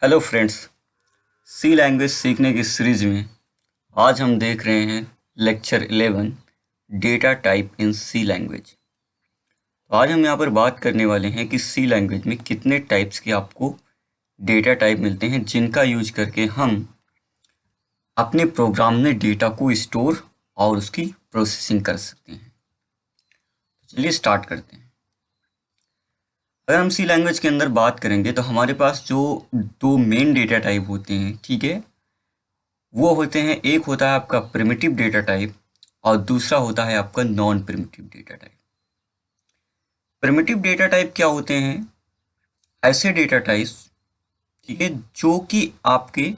Hello friends. सी language सीखने की series में आज हम देख रहे हैं lecture 11 data type in C language. तो आज हम यहाँ पर बात करने वाले हैं कि सी लैंग्वेज में कितने टाइप्स के आपको डेटा टाइप मिलते हैं जिनका यूज करके हम अपने प्रोग्राम में डेटा को स्टोर और उसकी प्रोसेसिंग कर सकते हैं। तो चलिए स्टार्ट करते हैं। अगर हम सी लैंग्वेज के अंदर बात करेंगे तो हमारे पास जो दो मेन डेटा टाइप होते हैं, ठीक है, वो होते हैं, एक होता है आपका प्रिमिटिव डेटा टाइप और दूसरा होता है आपका non primitive data type. Primitive data type क्या होते हैं? ऐसे डेटा टाइप्स, ठीक है, जो कि आपके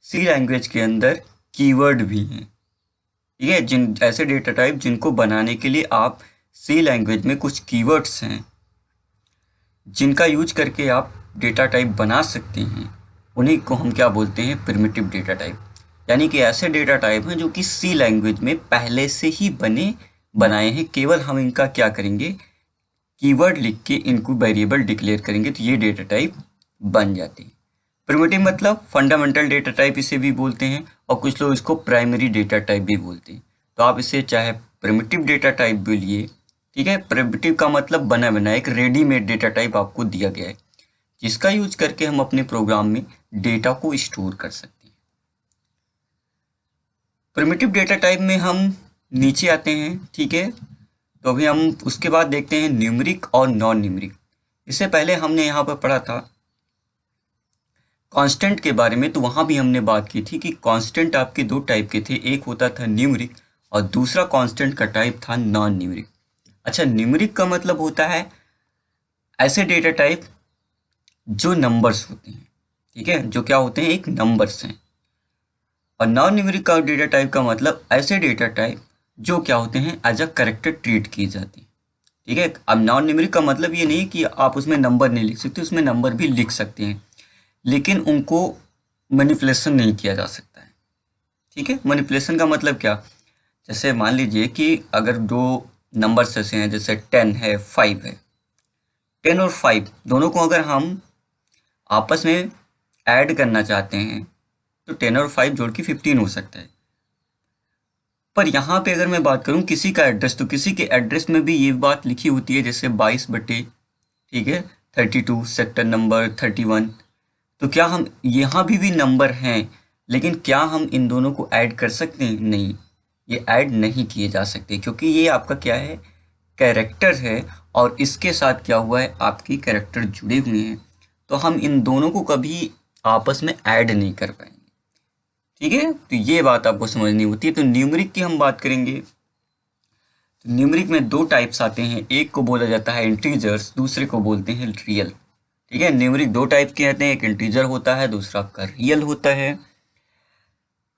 सी लैंग्वेज के अंदर कीवर्ड भी हैं, ठीक है, जिन ऐसे डेटा टाइप जिनको बनाने के लिए आप सी लैंग्वेज में कुछ कीवर्ड्स हैं जिनका यूज करके आप डेटा टाइप बना सकते हैं, उन्हीं को हम क्या बोलते हैं? Primitive data type. यानी कि ऐसे डेटा टाइप हैं जो कि सी लैंग्वेज में पहले से ही बनाए हैं, केवल हम इनका क्या करेंगे? कीवर्ड लिख के इनको वेरिएबल डिक्लेयर करेंगे तो ये डेटा टाइप बन जाते हैं। प्रिमिटिव मतलब फंडामेंटल डेटा टाइप इसे भी बोलते हैं और कुछ लोग इसको प्राइमरी डेटा टाइप भी बोलते हैं। तो आप इसे चाहे प्रिमिटिव डेटा टाइप बोलिए, ठीक है। प्रिमिटिव का मतलब बना बनाया एक रेडीमेड डेटा टाइप आपको दिया गया है जिसका यूज करके हम अपने प्रोग्राम में डेटा को स्टोर कर सकते हैं। प्रिमिटिव डेटा टाइप में हम नीचे आते हैं, ठीक है। तो अभी हम उसके बाद देखते हैं न्यूमेरिक और नॉन न्यूमेरिक। इससे पहले हमने यहाँ पर पढ़ा था कांस्टेंट के बारे में, तो वहाँ भी हमने बात की थी कि कांस्टेंट आपके दो टाइप के थे, एक होता था न्यूमेरिक और दूसरा कांस्टेंट का टाइप था नॉन न्यूमेरिक। अच्छा, न्यूमेरिक का मतलब होता है ऐसे डेटा टाइप जो नंबर्स होते हैं, ठीक है, जो क्या होते हैं? एक नंबर्स हैं। और नॉन न्यूमेरिक का डेटा टाइप का मतलब ऐसे डेटा टाइप जो क्या होते हैं? एज अ कैरेक्टर ट्रीट किए जाते हैं, ठीक है। अब नॉन न्यूमेरिक का मतलब ये नहीं कि आप उसमें नंबर नहीं लिख सकते, उसमें नंबर भी लिख सकते हैं लेकिन उनको मैनिपुलेशन नहीं किया जा सकता है, ठीक है। मैनिपुलेशन का मतलब क्या? जैसे मान लीजिए कि अगर दो नंबर्स ऐसे हैं, जैसे 10 है, 5 है। 10 और 5 दोनों को अगर हम आपस में ऐड करना चाहते हैं तो 10 और 5 जोड़ के 15 हो सकता है। पर यहाँ पे अगर मैं बात करूँ किसी का एड्रेस, तो किसी के एड्रेस में भी ये बात लिखी होती है, जैसे 22/, ठीक है, 32, सेक्टर नंबर 31। तो क्या हम यहाँ भी नंबर हैं, लेकिन क्या हम इन दोनों को ऐड कर सकते हैं? नहीं, ये ऐड नहीं किए जा सकते क्योंकि ये आपका क्या है? कैरेक्टर है और इसके साथ क्या हुआ है? आपकी कैरेक्टर जुड़े हुए हैं, तो हम इन दोनों को कभी आपस में ऐड नहीं कर पाएंगे, ठीक है। तो ये बात आपको समझनी होती है। तो न्यूमेरिक की हम बात करेंगे तो न्यूमेरिक में दो टाइप्स आते हैं, एक को बोला जाता है इंटीजर्स, दूसरे को बोलते हैं रियल, ठीक है। न्यूमेरिक दो टाइप के आते हैं, एक इंटीजर होता है, दूसरा आपका रियल होता है।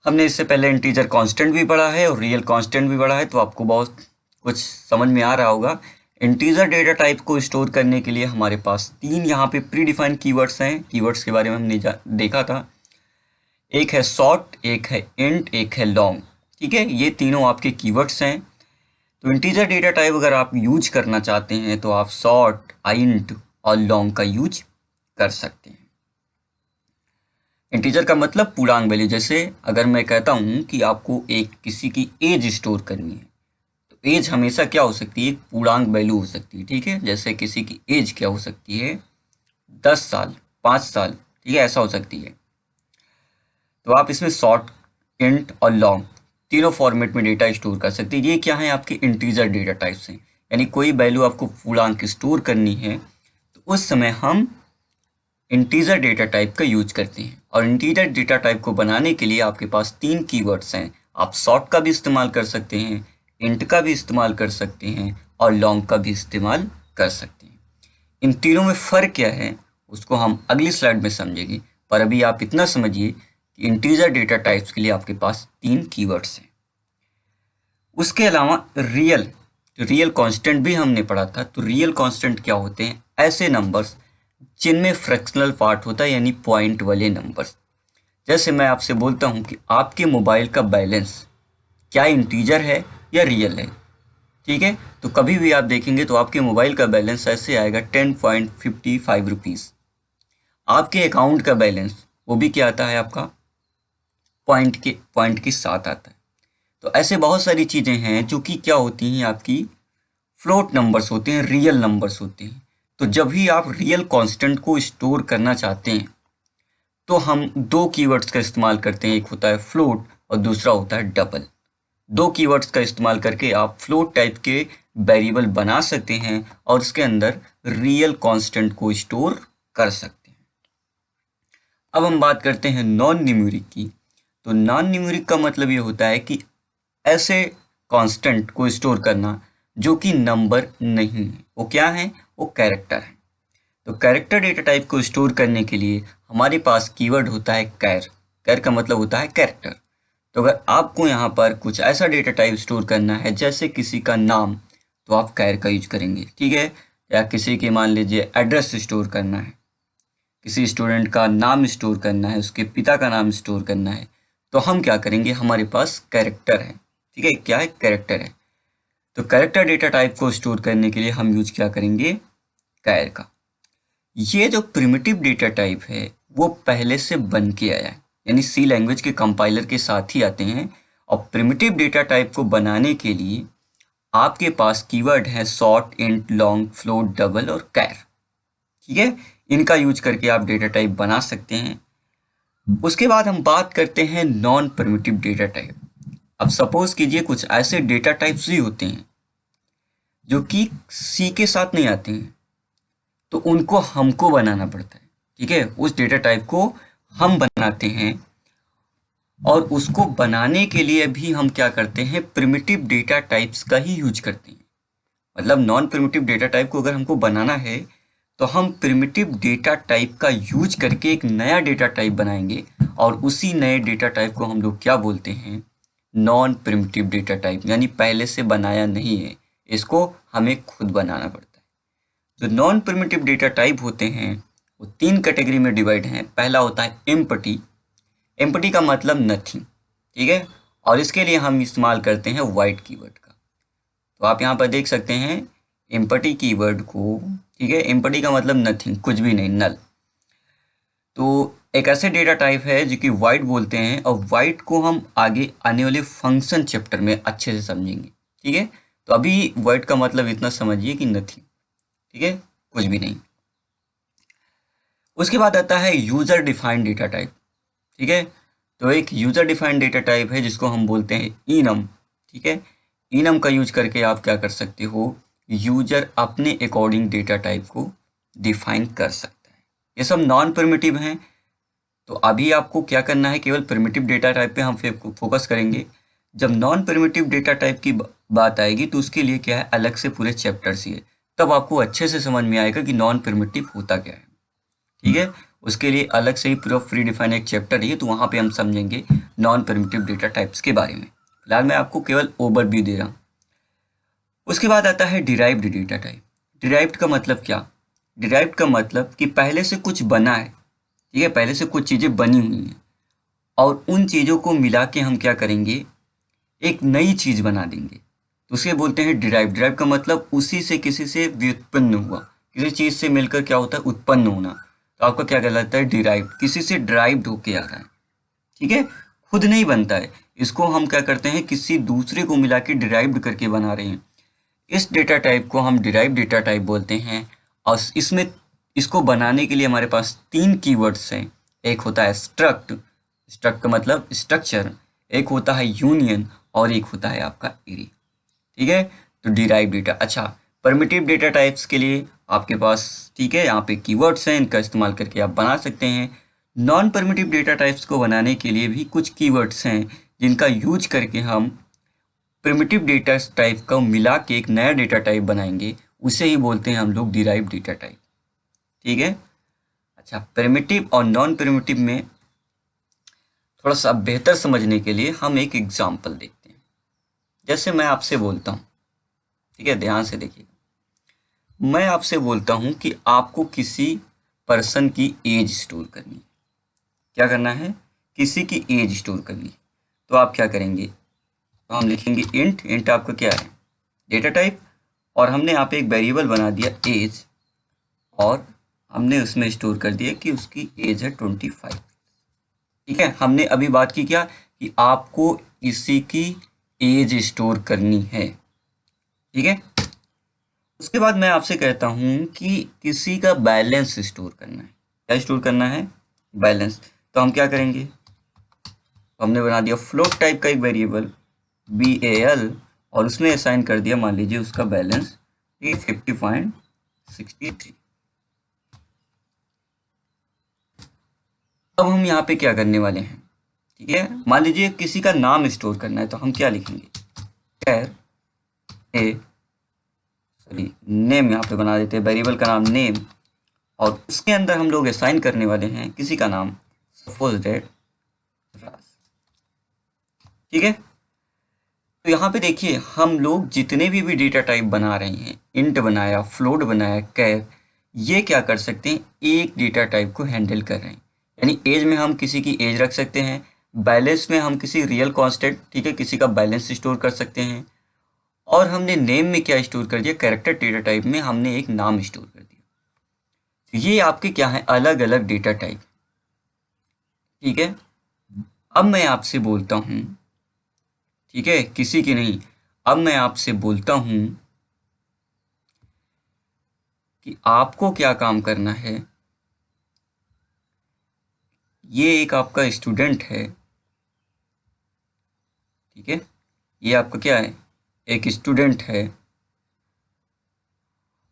हमने इससे पहले इंटीजर कांस्टेंट भी पढ़ा है और रियल कांस्टेंट भी पढ़ा है, तो आपको बहुत कुछ समझ में आ रहा होगा। इंटीजर डेटा टाइप को स्टोर करने के लिए हमारे पास तीन यहाँ पे प्री डिफाइंड कीवर्ड्स हैं। कीवर्ड्स के बारे में हमने देखा था, एक है शॉर्ट, एक है इंट, एक है लॉन्ग, ठीक है। ये तीनों आपके कीवर्ड्स हैं। तो इंटीजर डेटा टाइप अगर आप यूज करना चाहते हैं तो आप शॉर्ट, इंट और लॉन्ग का यूज कर सकते हैं। इंटीजर का मतलब पूर्णांक वैल्यू। जैसे अगर मैं कहता हूँ कि आपको एक किसी की एज स्टोर करनी है, तो एज हमेशा क्या हो सकती है? एक पूर्णांक वैल्यू हो सकती है, ठीक है। जैसे किसी की एज क्या हो सकती है? 10 साल, 5 साल, ठीक है, ऐसा हो सकती है। तो आप इसमें शॉर्ट, इंट और लॉन्ग तीनों फॉर्मेट में डेटा स्टोर कर सकते हैं। ये क्या है? आपके इंटीजर डेटा टाइप्स हैं। यानी कोई वैल्यू आपको पूर्णांक स्टोर करनी है तो उस समय हम इंटीजर डेटा टाइप का यूज करते हैं। और इंटीजर डेटा टाइप को बनाने के लिए आपके पास तीन कीवर्ड्स हैं। आप शॉर्ट का भी इस्तेमाल कर सकते हैं, इंट का भी इस्तेमाल कर सकते हैं और लॉन्ग का भी इस्तेमाल कर सकते हैं। इन तीनों में फ़र्क क्या है उसको हम अगली स्लाइड में समझेंगे, पर अभी आप इतना समझिए कि इंटीजर डेटा टाइप्स के लिए आपके पास तीन कीवर्ड्स हैं। उसके अलावा रियल कांस्टेंट भी हमने पढ़ा था। तो रियल कांस्टेंट क्या होते हैं? ऐसे नंबर्स जिनमें फ्रैक्शनल पार्ट होता है, यानी पॉइंट वाले नंबर्स। जैसे मैं आपसे बोलता हूँ कि आपके मोबाइल का बैलेंस क्या इंटीजर है या रियल है, ठीक है। तो कभी भी आप देखेंगे तो आपके मोबाइल का बैलेंस ऐसे आएगा 10.55 रुपीज़। आपके अकाउंट का बैलेंस वो भी क्या आता है आपका पॉइंट के साथ आता है। तो ऐसे बहुत सारी चीज़ें हैं जो कि क्या होती हैं, आपकी फ्लोट नंबर्स होते हैं, रियल नंबर्स होते हैं। तो जब भी आप रियल कांस्टेंट को स्टोर करना चाहते हैं तो हम दो कीवर्ड्स का इस्तेमाल करते हैं, एक होता है फ्लोट और दूसरा होता है डबल। दो कीवर्ड्स का इस्तेमाल करके आप फ्लोट टाइप के वेरिएबल बना सकते हैं और उसके अंदर रियल कांस्टेंट को स्टोर कर सकते हैं। अब हम बात करते हैं नॉन न्यूमेरिक की। तो नॉन न्यूमेरिक का मतलब ये होता है कि ऐसे कांस्टेंट को स्टोर करना जो कि नंबर नहीं है। वो क्या है? वो कैरेक्टर है। तो कैरेक्टर डेटा टाइप को स्टोर करने के लिए हमारे पास कीवर्ड होता है कैर। कैर का मतलब होता है कैरेक्टर। तो अगर आपको यहाँ पर कुछ ऐसा डेटा टाइप स्टोर करना है जैसे किसी का नाम, तो आप कैर का यूज करेंगे, ठीक है। या किसी के मान लीजिए एड्रेस स्टोर करना है, किसी स्टूडेंट का नाम स्टोर करना है, उसके पिता का नाम स्टोर करना है, तो हम क्या करेंगे, हमारे पास कैरेक्टर है, ठीक है। क्या है? कैरेक्टर है। तो कैरेक्टर डेटा टाइप को स्टोर करने के लिए हम यूज क्या करेंगे? कैर का। ये जो प्रिमिटिव डेटा टाइप है वो पहले से बन के आया है, यानी सी लैंग्वेज के कंपाइलर के साथ ही आते हैं। और प्रिमिटिव डेटा टाइप को बनाने के लिए आपके पास कीवर्ड है short, int, long, float, double और कैर, ठीक है। इनका यूज करके आप डेटा टाइप बना सकते हैं। उसके बाद हम बात करते हैं नॉन प्रिमिटिव डेटा टाइप। अब सपोज कीजिए कुछ ऐसे डेटा टाइप्स भी होते हैं जो कि सी के साथ नहीं आते हैं, तो उनको हमको बनाना पड़ता है, ठीक है। उस डेटा टाइप को हम बनाते हैं और उसको बनाने के लिए भी हम क्या करते हैं, प्रिमिटिव डेटा टाइप्स का ही यूज करते हैं। मतलब नॉन प्रिमिटिव डेटा टाइप को अगर हमको बनाना है तो हम प्रिमिटिव डेटा टाइप का यूज करके एक नया डेटा टाइप बनाएंगे और उसी नए डेटा टाइप को हम लोग क्या बोलते हैं, नॉन प्रिमिटिव डेटा टाइप, यानी पहले से बनाया नहीं है, इसको हमें खुद बनाना पड़ता है। जो नॉन प्रिमिटिव डेटा टाइप होते हैं वो तीन कैटेगरी में डिवाइड हैं। पहला होता है एम्पटी। एम्पटी का मतलब नथिंग, ठीक है। और इसके लिए हम इस्तेमाल करते हैं वाइट कीवर्ड का। तो आप यहाँ पर देख सकते हैं एम्पटी कीवर्ड को, ठीक है। एम्पटी का मतलब नथिंग, कुछ भी नहीं, नल। तो एक ऐसे डेटा टाइप है जो कि वाइट बोलते हैं, और वाइट को हम आगे आने वाले फंक्शन चैप्टर में अच्छे से समझेंगे, ठीक है। तो अभी वाइट का मतलब इतना समझिए कि नथिंग, ठीक है, कुछ भी नहीं। उसके बाद आता है यूजर डिफाइंड डेटा टाइप, ठीक है। तो एक यूजर डिफाइंड डेटा टाइप है जिसको हम बोलते हैं इनम, ठीक है। इनम का यूज करके आप क्या कर सकते हो, यूजर अपने अकॉर्डिंग डेटा टाइप को डिफाइन कर सकता है। ये सब नॉन प्रिमिटिव हैं। तो अभी आपको क्या करना है, केवल प्रिमिटिव डेटा टाइप पे हम फोकस करेंगे। जब नॉन प्रिमिटिव डेटा टाइप की बात आएगी तो उसके लिए क्या है, अलग से पूरे चैप्टर्स ही है, तब आपको अच्छे से समझ में आएगा कि नॉन प्रिमिटिव होता क्या है, ठीक है। उसके लिए अलग से ही पूरा फ्री डिफाइन एक चैप्टर है, तो वहाँ पे हम समझेंगे नॉन प्रिमिटिव डेटा टाइप्स के बारे में। फिलहाल मैं आपको केवल ओवरव्यू दे रहा हूँ। उसके बाद आता है डिराइव्ड डेटा टाइप। डिराइव्ड का मतलब क्या? डिराइव्ड का मतलब कि पहले से कुछ बना है, ठीक है, पहले से कुछ चीज़ें बनी हुई हैं और उन चीज़ों को मिला के हम क्या करेंगे, एक नई चीज़ बना देंगे, तो उसे बोलते हैं डिराइव। डिराइव का मतलब उसी से किसी से व्युत्पन्न हुआ, किसी चीज़ से मिलकर क्या होता है, उत्पन्न होना। तो आपका क्या कहलाता है, डिराइव, किसी से ड्राइव्ड होके आ रहा है, ठीक है, खुद नहीं बनता है। इसको हम क्या करते हैं, किसी दूसरे को मिला के डिराइव्ड करके बना रहे हैं। इस डेटा टाइप को हम डिराइव डेटा टाइप बोलते हैं। और इसमें इसको बनाने के लिए हमारे पास तीन कीवर्ड्स हैं। एक होता है स्ट्रक्ट, स्ट्रक्ट का मतलब स्ट्रक्चर, एक होता है यूनियन और एक होता है आपका एरे, ठीक है। तो डिराइव डेटा, अच्छा, परमिटिव डेटा टाइप्स के लिए आपके पास, ठीक है, यहाँ पे कीवर्ड्स हैं, इनका इस्तेमाल करके आप बना सकते हैं। नॉन परमिटिव डेटा टाइप्स को बनाने के लिए भी कुछ कीवर्ड्स हैं जिनका यूज करके हम प्रिमिटिव डेटा टाइप का मिला के एक नया डेटा टाइप बनाएंगे, उसे ही बोलते हैं हम लोग डिराइव डेटा टाइप, ठीक है। अच्छा, प्रिमिटिव और नॉन प्रिमिटिव में थोड़ा सा बेहतर समझने के लिए हम एक एग्जांपल देखते हैं। जैसे मैं आपसे बोलता हूँ, ठीक है, ध्यान से देखिए। मैं आपसे बोलता हूँ कि आपको किसी पर्सन की एज स्टोर करनी है। क्या करना है, किसी की एज स्टोर करनी है। तो आप क्या करेंगे, तो हम लिखेंगे इंट। इंट आपका क्या है, डेटा टाइप, और हमने यहाँ पे एक वेरिएबल बना दिया एज, और हमने उसमें स्टोर कर दिया कि उसकी एज है 25। ठीक है, हमने अभी बात की क्या कि आपको इसी की एज स्टोर करनी है। ठीक है, उसके बाद मैं आपसे कहता हूं कि किसी का बैलेंस स्टोर करना है। क्या स्टोर करना है? बैलेंस। तो हम क्या करेंगे? तो हमने बना दिया फ्लोट टाइप का एक वेरिएबल BAL और उसमें असाइन कर दिया, मान लीजिए उसका बैलेंस 50.63। अब हम यहाँ पे क्या करने वाले हैं? ठीक है, मान लीजिए किसी का नाम स्टोर करना है, तो हम क्या लिखेंगे? कैर ए सॉरी नेम यहाँ पे बना देते हैं, वेरिएबल का नाम नेम, और उसके अंदर हम लोग असाइन करने वाले हैं किसी का नाम, सपोज दैट राज। ठीक है, तो यहाँ पे देखिए हम लोग जितने भी डेटा टाइप बना रहे हैं, इंट बनाया, फ्लोट बनाया, कैर, ये क्या कर सकते हैं? एक डेटा टाइप को हैंडल कर रहे हैं। यानी एज में हम किसी की एज रख सकते हैं, बैलेंस में हम किसी रियल कांस्टेंट, ठीक है, किसी का बैलेंस स्टोर कर सकते हैं, और हमने नेम में क्या स्टोर कर दिया? कैरेक्टर डेटा टाइप में हमने एक नाम स्टोर कर दिया। तो ये आपके क्या है? अलग अलग डेटा टाइप। ठीक है, अब मैं आपसे बोलता हूँ, ठीक है, किसी की नहीं, अब मैं आपसे बोलता हूँ कि आपको क्या काम करना है। ये एक आपका स्टूडेंट है, ठीक है, ये आपका क्या है? एक स्टूडेंट है,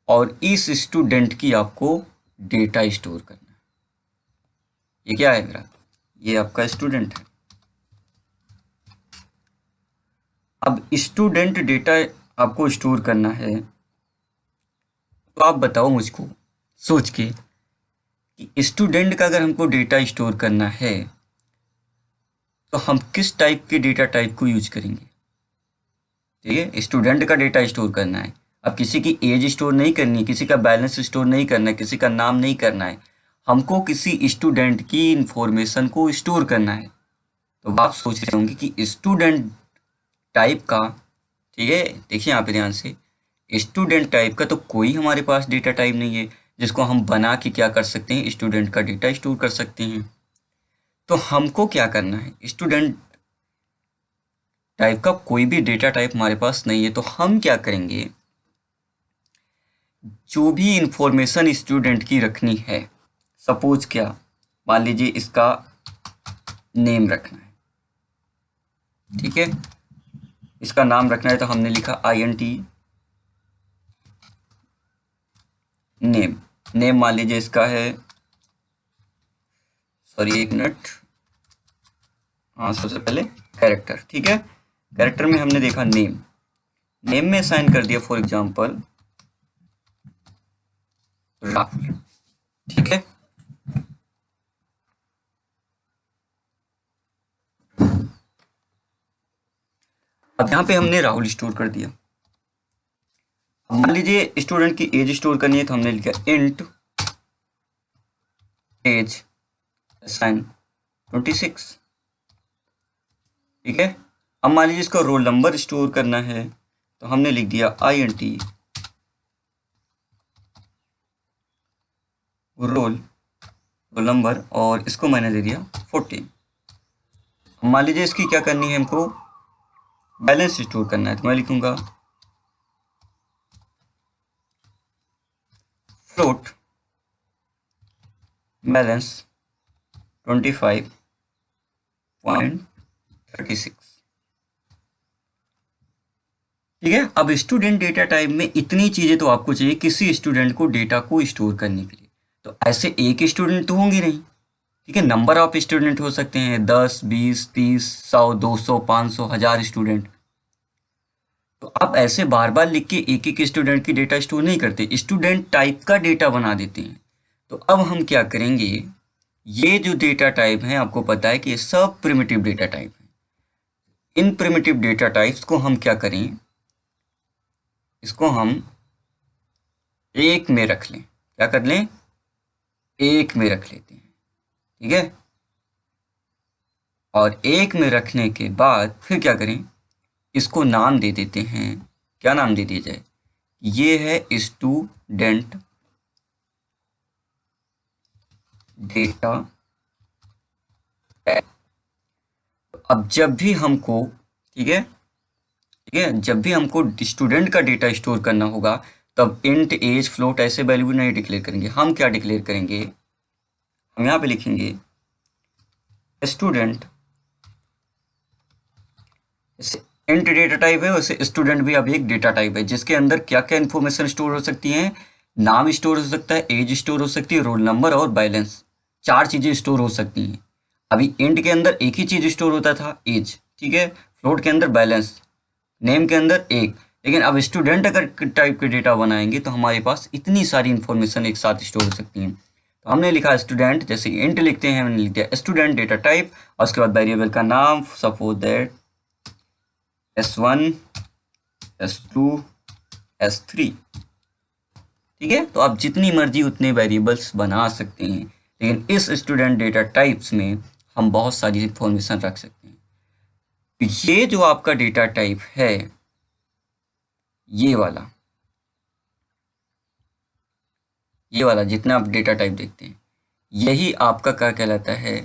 और इस स्टूडेंट की आपको डेटा स्टोर करना है। ये क्या है मेरा? ये आपका स्टूडेंट है। अब स्टूडेंट डेटा आपको स्टोर करना है, तो आप बताओ मुझको सोच के कि स्टूडेंट का अगर हमको डेटा स्टोर करना है तो हम किस टाइप के डेटा टाइप को यूज करेंगे? ठीक है, स्टूडेंट का डेटा स्टोर करना है। अब किसी की एज स्टोर नहीं करनी, किसी का बैलेंस स्टोर नहीं करना है, किसी का नाम नहीं करना है, हमको किसी स्टूडेंट की इंफॉर्मेशन को स्टोर करना है। तो आप सोच रहे होंगे कि स्टूडेंट टाइप का, ठीक है, देखिए यहाँ पे ध्यान से, स्टूडेंट टाइप का तो कोई हमारे पास डेटा टाइप नहीं है जिसको हम बना के क्या कर सकते हैं? स्टूडेंट का डेटा स्टोर कर सकते हैं। तो हमको क्या करना है? स्टूडेंट टाइप का कोई भी डेटा टाइप हमारे पास नहीं है, तो हम क्या करेंगे? जो भी इंफॉर्मेशन स्टूडेंट की रखनी है, सपोज क्या, मान लीजिए इसका नेम रखना है, ठीक है, इसका नाम रखना है, तो हमने लिखा INT नेम। नेम मान लीजिए इसका है, सॉरी एक मिनट, हाँ, सबसे पहले कैरेक्टर। ठीक है, कैरेक्टर में हमने देखा नेम, नेम में साइन कर दिया फॉर एग्जांपल राहुल। ठीक है, अब यहाँ पे हमने राहुल स्टोर कर दिया। अब मान लीजिए स्टूडेंट की एज स्टोर करनी है, तो हमने लिखा इंट एज साइन 26। ठीक है, अब मान लीजिए इसका रोल नंबर स्टोर करना है, तो हमने लिख दिया INT रोल नंबर, और इसको मैंने दे दिया 14। मान लीजिए इसकी क्या करनी है, हमको बैलेंस स्टोर करना है, तो मैं लिखूंगा फ्लोट बैलेंस 25.36। ठीक है, अब स्टूडेंट डेटा टाइप में इतनी चीजें तो आपको चाहिए किसी स्टूडेंट को डेटा को स्टोर करने के लिए। तो ऐसे एक स्टूडेंट तो होंगे नहीं, ठीक है, नंबर ऑफ स्टूडेंट हो सकते हैं, 10, 20, 30, 100, 200, 500, 1000 स्टूडेंट। तो आप ऐसे बार बार लिख के एक एक स्टूडेंट की डेटा स्टोर नहीं करते, स्टूडेंट टाइप का डेटा बना देते हैं। तो अब हम क्या करेंगे? ये जो डेटा टाइप है, आपको पता है कि ये सब प्रिमिटिव डेटा टाइप है। इन प्रिमिटिव डेटा टाइप्स को हम क्या करें? इसको हम एक में रख लें। क्या कर लें? एक में रख लेते हैं। ठीक है, और एक में रखने के बाद फिर क्या करें? इसको नाम दे देते हैं। क्या नाम दे दिया जाए? ये है स्टूडेंट डेटा टाइप। अब जब भी हमको, ठीक है, ठीक है, जब भी हमको स्टूडेंट का डेटा स्टोर करना होगा तब इंट एज फ्लोट ऐसे वैल्यू नहीं डिक्लेयर करेंगे। हम क्या डिक्लेयर करेंगे, हम यहाँ पे लिखेंगे स्टूडेंट। इंट डेटा टाइप है, वैसे स्टूडेंट भी अब एक डेटा टाइप है जिसके अंदर क्या क्या इन्फॉर्मेशन स्टोर हो सकती है। नाम स्टोर हो सकता है, एज स्टोर हो सकती है, रोल नंबर और बैलेंस, चार चीजें स्टोर हो सकती हैं। अभी इंट के अंदर एक ही चीज स्टोर होता था, एज, ठीक है, फ्लोट के अंदर बैलेंस, नेम के अंदर एक। लेकिन अब स्टूडेंट अगर टाइप के डेटा बनाएंगे तो हमारे पास इतनी सारी इन्फॉर्मेशन एक साथ स्टोर हो सकती हैं। तो हमने लिखा स्टूडेंट, जैसे इंट लिखते हैं हमने लिख दिया स्टूडेंट डेटा टाइप, और उसके बाद वेरिएबल का नाम, suppose that S1, S2, S3, ठीक है। तो आप जितनी मर्जी उतने वेरिएबल्स बना सकते हैं, लेकिन इस स्टूडेंट डेटा टाइप्स में हम बहुत सारी इंफॉर्मेशन रख सकते हैं। ये जो आपका डेटा टाइप है, ये वाला जितना आप डेटा टाइप देखते हैं, यही आपका क्या कहलाता है,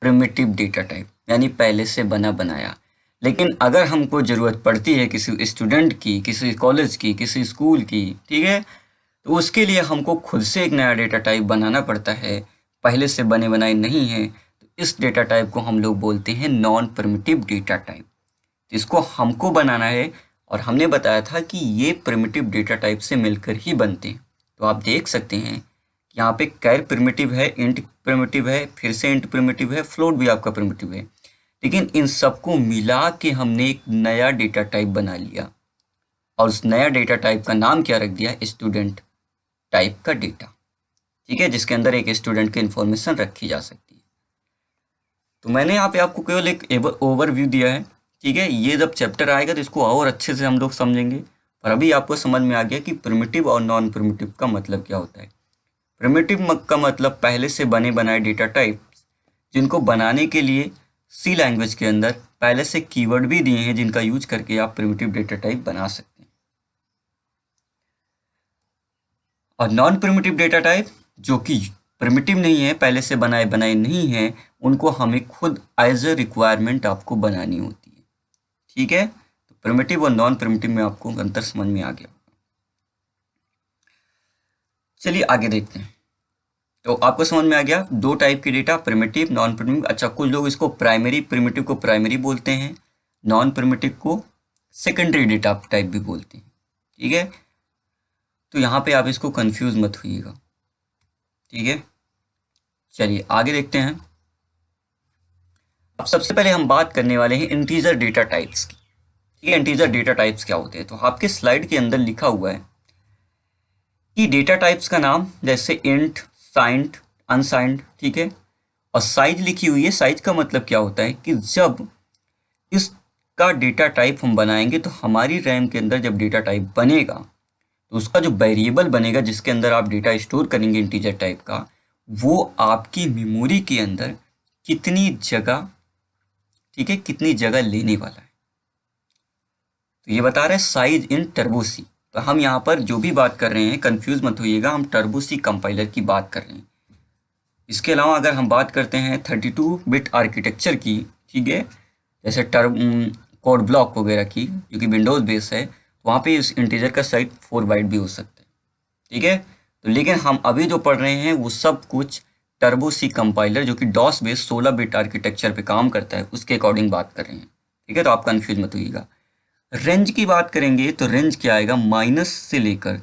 प्रिमिटिव डेटा टाइप, यानी पहले से बना बनाया। लेकिन अगर हमको ज़रूरत पड़ती है किसी स्टूडेंट की, किसी कॉलेज की, किसी स्कूल की, ठीक है, तो उसके लिए हमको खुद से एक नया डेटा टाइप बनाना पड़ता है, पहले से बने बनाए नहीं है। तो इस डेटा टाइप को हम लोग बोलते हैं नॉन प्रिमिटिव डेटा टाइप। इसको हमको बनाना है, और हमने बताया था कि ये प्रिमिटिव डेटा टाइप से मिलकर ही बनते हैं। तो आप देख सकते हैं कि यहाँ पे कैर प्रिमिटिव है, इंट प्रिमिटिव है, फिर से इंट प्रिमिटिव है, फ्लोट भी आपका प्रिमिटिव है। लेकिन इन सबको मिला के हमने एक नया डेटा टाइप बना लिया, और उस नया डेटा टाइप का नाम क्या रख दिया, स्टूडेंट टाइप का डेटा, ठीक है, जिसके अंदर एक स्टूडेंट की इंफॉर्मेशन रखी जा सकती है। तो मैंने यहाँ पे आपको केवल एक ओवरव्यू दिया है, ठीक है। ये जब चैप्टर आएगा तो इसको और अच्छे से हम लोग समझेंगे, पर अभी आपको समझ में आ गया कि प्रिमिटिव और नॉन प्रिमिटिव का मतलब क्या होता है। प्रिमिटिव का मतलब पहले से बने बनाए डेटा टाइप, जिनको बनाने के लिए सी लैंग्वेज के अंदर पहले से कीवर्ड भी दिए हैं, जिनका यूज करके आप प्रिमिटिव डेटा टाइप बना सकते हैं। और नॉन प्रिमिटिव डेटा टाइप जो कि प्रिमिटिव नहीं है, पहले से बनाए बनाए नहीं है, उनको हमें खुद एज ए रिक्वायरमेंट आपको बनानी होती है, ठीक है। तो प्रिमिटिव और नॉन प्रिमिटिव में आपको अंतर समझ में आ गया। चलिए आगे देखते हैं। तो आपको समझ में आ गया दो टाइप के डेटा, प्रिमिटिव, नॉन प्रिमिटिव। अच्छा, कुछ लोग इसको प्राइमरी, प्रिमिटिव को प्राइमरी बोलते हैं, नॉन प्रिमिटिव को सेकेंडरी डेटा टाइप भी बोलते हैं, ठीक है। तो यहाँ पे आप इसको कंफ्यूज मत होइएगा, ठीक है। चलिए आगे देखते हैं। अब सबसे पहले हम बात करने वाले हैं इंटीजर डेटा टाइप्स की, ठीक है। इंटीजर डेटा टाइप्स क्या होते हैं, तो आपके स्लाइड के अंदर लिखा हुआ है कि डेटा टाइप्स का नाम, जैसे इंट, साइंड, अनसाइंड, ठीक है, और साइज लिखी हुई है। साइज का मतलब क्या होता है कि जब इसका डेटा टाइप हम बनाएंगे तो हमारी रैम के अंदर जब डेटा टाइप बनेगा तो उसका जो वेरिएबल बनेगा जिसके अंदर आप डेटा स्टोर करेंगे इंटीजर टाइप का, वो आपकी मेमोरी के अंदर कितनी जगह, ठीक है, कितनी जगह लेने वाला है। तो ये बता रहा है साइज इन टर्बो सी। तो हम यहाँ पर जो भी बात कर रहे हैं, कंफ्यूज मत होइएगा, हम टर्बो सी कंपाइलर की बात कर रहे हैं। इसके अलावा अगर हम बात करते हैं 32 बिट आर्किटेक्चर की, ठीक है, जैसे कोड ब्लॉक वगैरह की, जो कि विंडोज़ बेस है, तो वहाँ पे इस इंटीजर का साइज 4 बाइट भी हो सकता है, ठीक है। तो लेकिन हम अभी जो पढ़ रहे हैं वो सब कुछ टर्बो सी कंपाइलर, जो कि डॉस बेस 16 बिट आर्किटेक्चर पे काम करता है, उसके अकॉर्डिंग बात कर रहे हैं, ठीक है। तो आप कन्फ्यूज मत होइएगा। रेंज की बात करेंगे तो रेंज क्या आएगा, माइनस से लेकर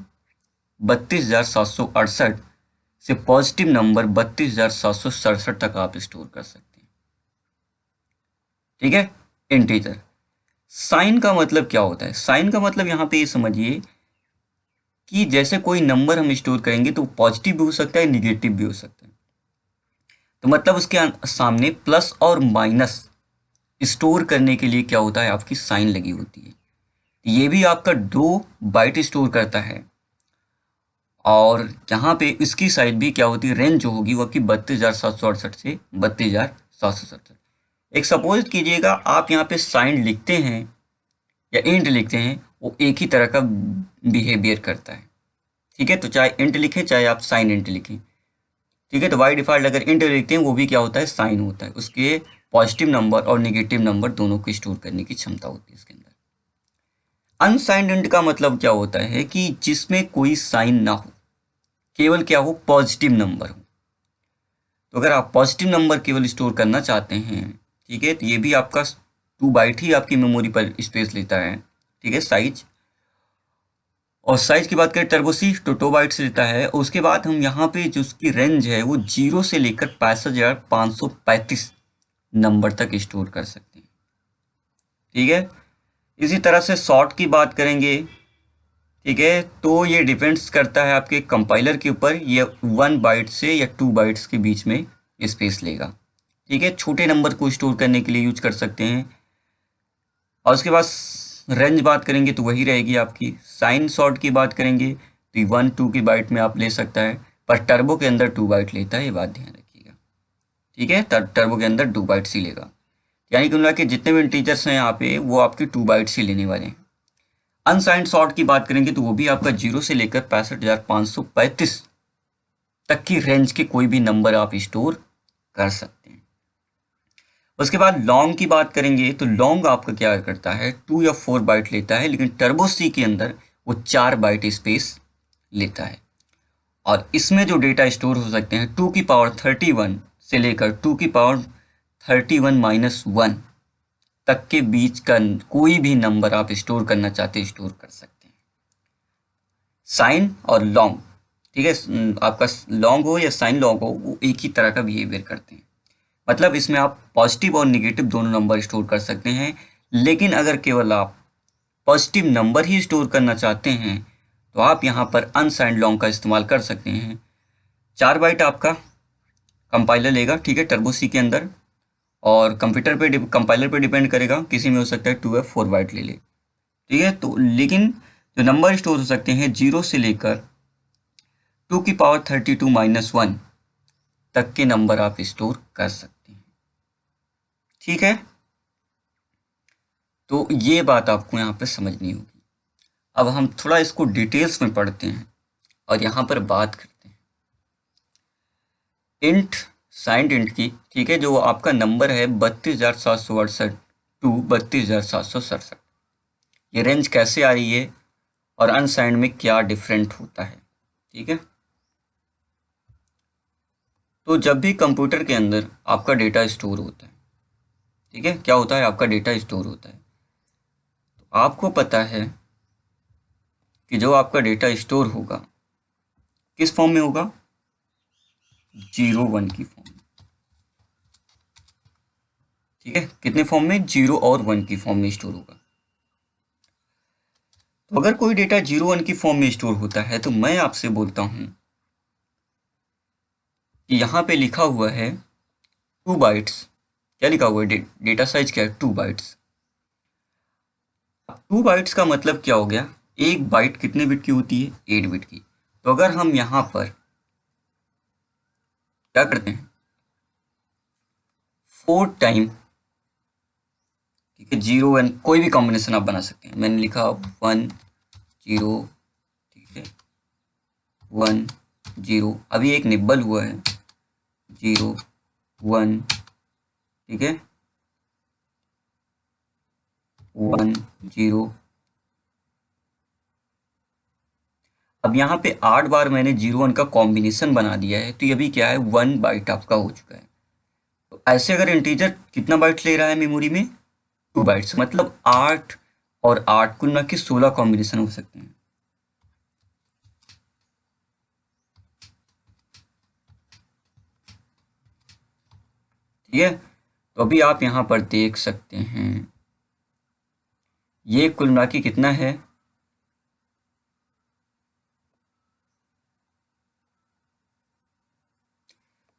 32,768 से पॉजिटिव नंबर 32,767 तक आप स्टोर कर सकते हैं, ठीक है। इंटीजर। साइन का मतलब क्या होता है, साइन का मतलब यहाँ पे ये समझिए कि जैसे कोई नंबर हम स्टोर करेंगे तो पॉजिटिव भी हो सकता है, निगेटिव भी हो सकता है। तो मतलब उसके सामने प्लस और माइनस स्टोर करने के लिए क्या होता है, आपकी साइन लगी होती है। ये भी आपका 2 बाइट स्टोर करता है, और यहाँ पे इसकी साइज भी क्या होती है, रेंज जो होगी वो आपकी 32,768 से 32,767। एक सपोज कीजिएगा आप यहाँ पे साइन लिखते हैं या इंट लिखते हैं, वो एक ही तरह का बिहेवियर करता है, ठीक है। तो चाहे इंट लिखें चाहे आप साइन इंट लिखें, ठीक है। तो बाई डिफ़ॉल्ट अगर इंट लिखते हैं वो भी क्या होता है, साइन होता है, उसके पॉजिटिव नंबर और नेगेटिव नंबर दोनों को स्टोर करने की क्षमता होती है इसके अंदर। अनसाइंड इंट का मतलब क्या होता है कि जिसमें कोई साइन ना हो, केवल क्या हो, पॉजिटिव नंबर हो। तो अगर आप पॉजिटिव नंबर केवल स्टोर करना चाहते हैं, ठीक है, तो ये भी आपका 2 बाइट ही आपकी मेमोरी पर स्पेस लेता है, ठीक है, साइज। और साइज की बात करें टर्बो सी तो 2 बाइट्स लेता है। और उसके बाद हम यहाँ पे जो उसकी रेंज है वो 0 से लेकर 65,535 नंबर तक स्टोर कर सकते हैं, ठीक है। इसी तरह से शॉर्ट की बात करेंगे, ठीक है, तो ये डिपेंड्स करता है आपके कंपाइलर के ऊपर, ये 1 बाइट से या 2 बाइट्स के बीच में स्पेस लेगा, ठीक है। छोटे नंबर को स्टोर करने के लिए यूज कर सकते हैं। और उसके बाद रेंज बात करेंगे तो वही रहेगी आपकी। साइन शॉर्ट की बात करेंगे तो 1-2 की बाइट में आप ले सकता है, पर टर्बो के अंदर 2 बाइट लेता है, ये बात ध्यान रखिएगा, ठीक है। टर्बो के अंदर 2 बाइट्स ही लेगा, यानी कि मिला के जितने भी इंटीजर्स हैं यहाँ पे वो आपके 2 बाइट्स ही लेने वाले हैं। अनसाइंड शॉर्ट की बात करेंगे तो वो भी आपका 0 से लेकर 65,535 तक की रेंज के कोई भी नंबर आप स्टोर कर सकते हैं। उसके बाद लॉन्ग की बात करेंगे तो लॉन्ग आपका क्या करता है, 2 या 4 बाइट लेता है, लेकिन टर्बो सी के अंदर वो 4 बाइट स्पेस लेता है। और इसमें जो डेटा स्टोर हो सकते हैं 2 की पावर 31 से लेकर 2 की पावर 31-1 तक के बीच का कोई भी नंबर आप स्टोर करना चाहते हैं स्टोर कर सकते हैं। साइन और लॉन्ग, ठीक है, आपका लॉन्ग हो या साइन लॉन्ग हो वो एक ही तरह का बिहेवियर करते हैं। मतलब इसमें आप पॉजिटिव और निगेटिव दोनों नंबर स्टोर कर सकते हैं, लेकिन अगर केवल आप पॉजिटिव नंबर ही स्टोर करना चाहते हैं तो आप यहाँ पर अनसाइंड लॉन्ग का इस्तेमाल कर सकते हैं। 4 बाइट आपका कंपाइलर लेगा, ठीक है, टर्बो सी के अंदर, और कंपाइलर पे डिपेंड करेगा, किसी में हो सकता है 2 या 4 बाइट ले ले, ठीक है। तो लेकिन जो नंबर स्टोर हो सकते हैं 0 से लेकर 2 की पावर 32-1 तक के नंबर आप स्टोर कर सकते हैं, ठीक है। तो ये बात आपको यहाँ पे समझनी होगी। अब हम थोड़ा इसको डिटेल्स में पढ़ते हैं और यहाँ पर बात करते हैं इंट, साइंड इंट की, ठीक है, जो आपका नंबर है 32,768 टू 32,767, ये रेंज कैसे आ रही है और अनसाइंड में क्या डिफरेंट होता है, ठीक है। तो जब भी कंप्यूटर के अंदर आपका डेटा स्टोर होता है, ठीक है, क्या होता है, आपका डेटा स्टोर होता है, तो आपको पता है कि जो आपका डेटा स्टोर होगा किस फॉर्म में होगा, 0-1 की फॉर्म में, ठीक है। कितने फॉर्म में, 0 और 1 की फॉर्म में स्टोर होगा। तो अगर कोई डेटा 0-1 की फॉर्म में स्टोर होता है तो मैं आपसे बोलता हूं कि यहाँ पे लिखा हुआ है 2 बाइट्स, क्या लिखा हुआ है, डेटा साइज क्या है, 2 बाइट्स। 2 बाइट्स का मतलब क्या हो गया, एक बाइट कितने बिट की होती है, 8 बिट की। तो अगर हम यहाँ पर क्या करते हैं, 4 टाइम, ठीक है, 0-1 कोई भी कॉम्बिनेशन आप बना सकते हैं, मैंने लिखा 1-0, ठीक है, 1-0, अभी एक निब्बल हुआ है 0-1, ठीक है, 1-0। अब यहाँ पे 8 बार मैंने 0-1 का कॉम्बिनेशन बना दिया है, तो ये भी क्या है, 1 बाइट आपका हो चुका है। तो ऐसे अगर इंटीजर कितना बाइट ले रहा है मेमोरी में, 2 बाइट्स, मतलब 8 और 8 कुल मिला के 16 कॉम्बिनेशन हो सकते हैं, ठीक है। तो अभी आप यहाँ पर देख सकते हैं ये कुल मिला के कितना है,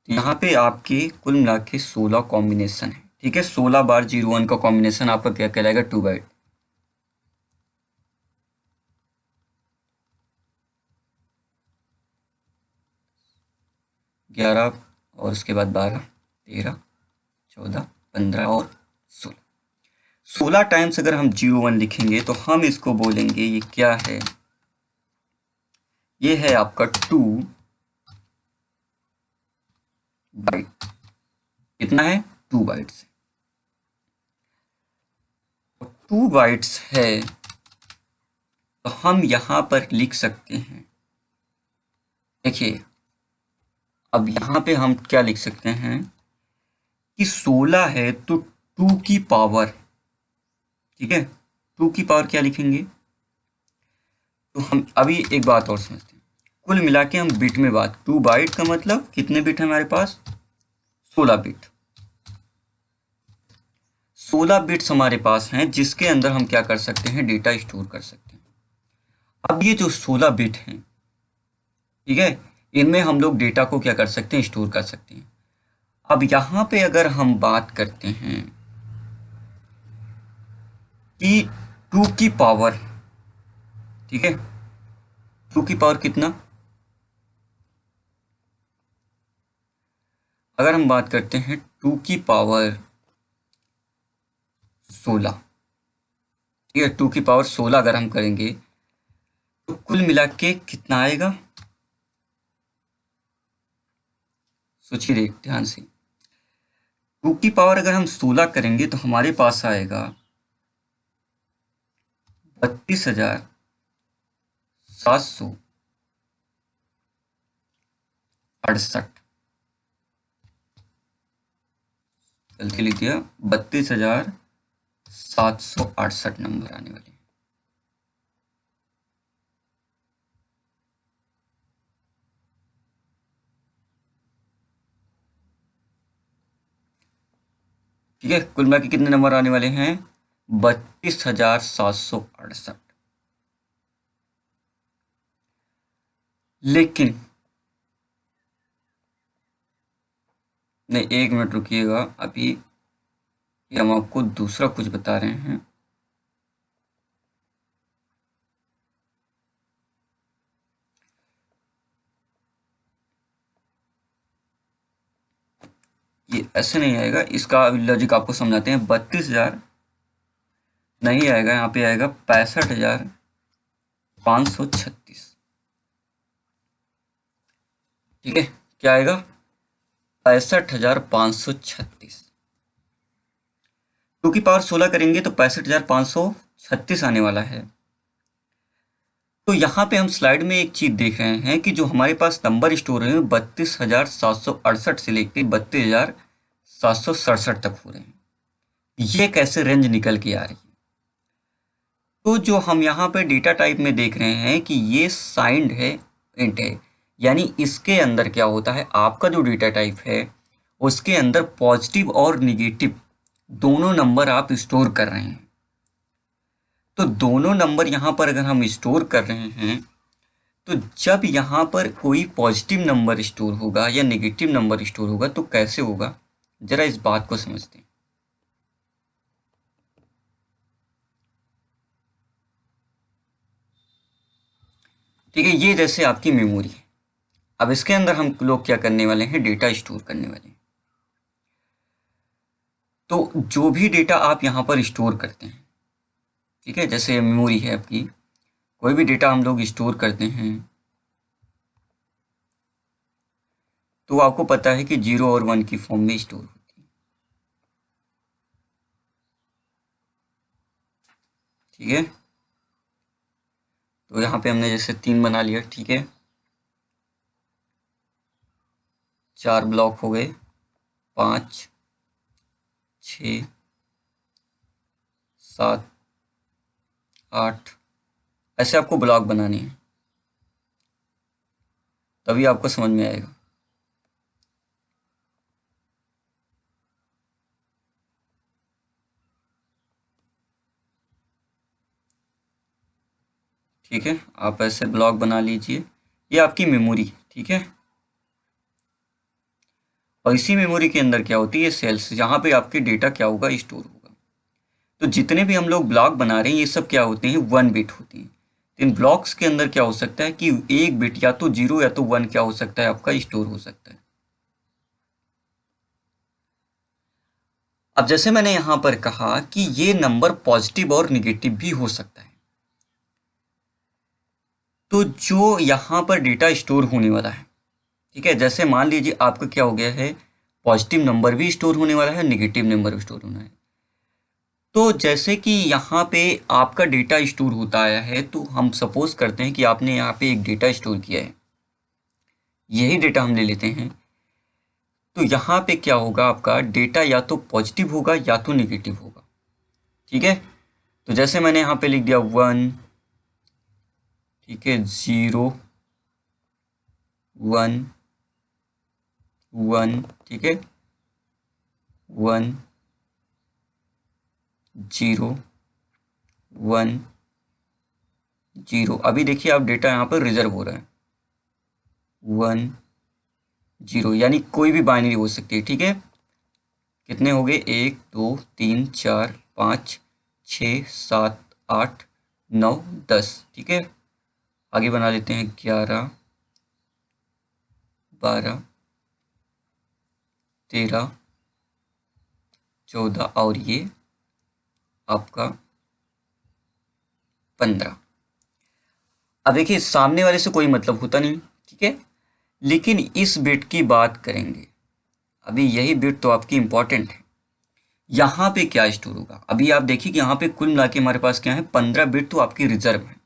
तो यहाँ पे आपके कुल मिला के 16 कॉम्बिनेशन है, ठीक है। 16 बार 0-1 का कॉम्बिनेशन आपका क्या कहलाएगा, 2 बाइट। 11 और उसके बाद 12, 13, 14, 15 और 16, 16 टाइम्स अगर हम 0-1 लिखेंगे तो हम इसको बोलेंगे ये क्या है, ये है आपका 2 बाइट। कितना है? 2 बाइट्स। 2 बाइट्स है तो हम यहाँ पर लिख सकते हैं, देखिए अब यहाँ पे हम क्या लिख सकते हैं कि 16 है तो 2 की पावर, ठीक है, 2 की पावर क्या लिखेंगे? तो हम अभी एक बात और समझते हैं, कुल मिला के हम बिट में बात, 2 बाइट का मतलब कितने बिट है हमारे पास? 16 बिट। 16 बिट्स हमारे पास हैं जिसके अंदर हम क्या कर सकते हैं? डेटा स्टोर कर सकते हैं। अब ये जो 16 बिट हैं, ठीक है, इनमें हम लोग डेटा को क्या कर सकते हैं? स्टोर कर सकते हैं। अब यहाँ पे अगर हम बात करते हैं कि 2 की पावर, ठीक है, 2 की पावर कितना? अगर हम बात करते हैं 2 की पावर 16, ठीक है, 2 की पावर 16 अगर हम करेंगे तो कुल मिला के कितना आएगा? सोचिए देख ध्यान से, 2 की पावर अगर हम 16 करेंगे तो हमारे पास आएगा 32,768। गलती लिख दिया, 32,768 नंबर आने वाले हैं। ठीक है, कुल मिला के कितने नंबर आने वाले हैं? 32,768। लेकिन नहीं, 1 मिनट रुकिएगा, अभी हम आपको दूसरा कुछ बता रहे हैं। ये ऐसे नहीं आएगा, इसका लॉजिक आपको समझाते हैं। 32,000 नहीं आएगा, यहाँ पे आएगा 65,536। ठीक है, क्या आएगा? 65,536। 2 की पावर 16 करेंगे तो 65,536 आने वाला है। तो यहाँ पे हम स्लाइड में एक चीज देख रहे हैं कि जो हमारे पास नंबर स्टोर है 32,768 से लेकर 32,767 तक हो रहे हैं। ये कैसे रेंज निकल के आ रही है? तो जो हम यहाँ पे डेटा टाइप में देख रहे हैं कि ये साइंड है, इंट है, यानी इसके अंदर क्या होता है, आपका जो डेटा टाइप है उसके अंदर पॉजिटिव और निगेटिव दोनों नंबर आप स्टोर कर रहे हैं। तो दोनों नंबर यहाँ पर अगर हम स्टोर कर रहे हैं तो जब यहाँ पर कोई पॉजिटिव नंबर स्टोर होगा या नेगेटिव नंबर स्टोर होगा तो कैसे होगा, जरा इस बात को समझते हैं। ठीक है, ये जैसे आपकी मेमोरी है। अब इसके अंदर हम लोग क्या करने वाले हैं? डेटा स्टोर करने वाले हैं। तो जो भी डेटा आप यहाँ पर स्टोर करते हैं, ठीक है, जैसे मेमोरी है आपकी, कोई भी डेटा हम लोग स्टोर करते हैं तो आपको पता है कि 0 और 1 की फॉर्म में स्टोर होती है। ठीक है, तो यहाँ पे हमने जैसे 3 बना लिया, ठीक है, 4 ब्लॉक हो गए, 5, 6, 7, 8, ऐसे आपको ब्लॉक बनाने हैं, तभी आपको समझ में आएगा। ठीक है, आप ऐसे ब्लॉक बना लीजिए, ये आपकी मेमोरी, ठीक है। और इसी मेमोरी के अंदर क्या होती है? सेल्स, जहाँ पे आपके डेटा क्या होगा? स्टोर होगा। तो जितने भी हम लोग ब्लॉक बना रहे हैं ये सब क्या होते हैं? 1 बिट होते हैं। इन ब्लॉक्स के अंदर क्या हो सकता है कि एक बिट या तो 0 या तो 1 क्या हो सकता है? आपका स्टोर हो सकता है। अब जैसे मैंने यहाँ पर कहा कि ये नंबर पॉजिटिव और निगेटिव भी हो सकता है, तो जो यहाँ पर डेटा स्टोर होने वाला है, ठीक है, जैसे मान लीजिए आपका क्या हो गया है, पॉजिटिव नंबर भी स्टोर होने वाला है, नेगेटिव नंबर भी स्टोर होना है। तो जैसे कि यहाँ पे आपका डेटा स्टोर होता आया है, तो हम सपोज करते हैं कि आपने यहाँ पे एक डेटा स्टोर किया है, यही डेटा हम ले लेते हैं। तो यहाँ पे क्या होगा, आपका डेटा या तो पॉजिटिव होगा या तो नेगेटिव होगा। ठीक है, तो जैसे मैंने यहाँ पे लिख दिया 1, ठीक है, 0 1 1, ठीक है, 1 0 1 0। अभी देखिए आप डेटा यहाँ पर रिजर्व हो रहा है 1 0, यानी कोई भी बाइनरी हो सकती है। ठीक है, कितने हो गए, 1 2 3 4 5 6 7 8 9 10। ठीक है, आगे बना लेते हैं 11 12 13 14 और ये आपका 15। अब देखिए सामने वाले से कोई मतलब होता नहीं, ठीक है, लेकिन इस बिट की बात करेंगे। अभी यही बिट तो आपकी इंपॉर्टेंट है। यहाँ पे क्या स्टोर होगा, अभी आप देखिए कि यहाँ पे कुल मिला के हमारे पास क्या है, 15 बिट तो आपकी रिजर्व है।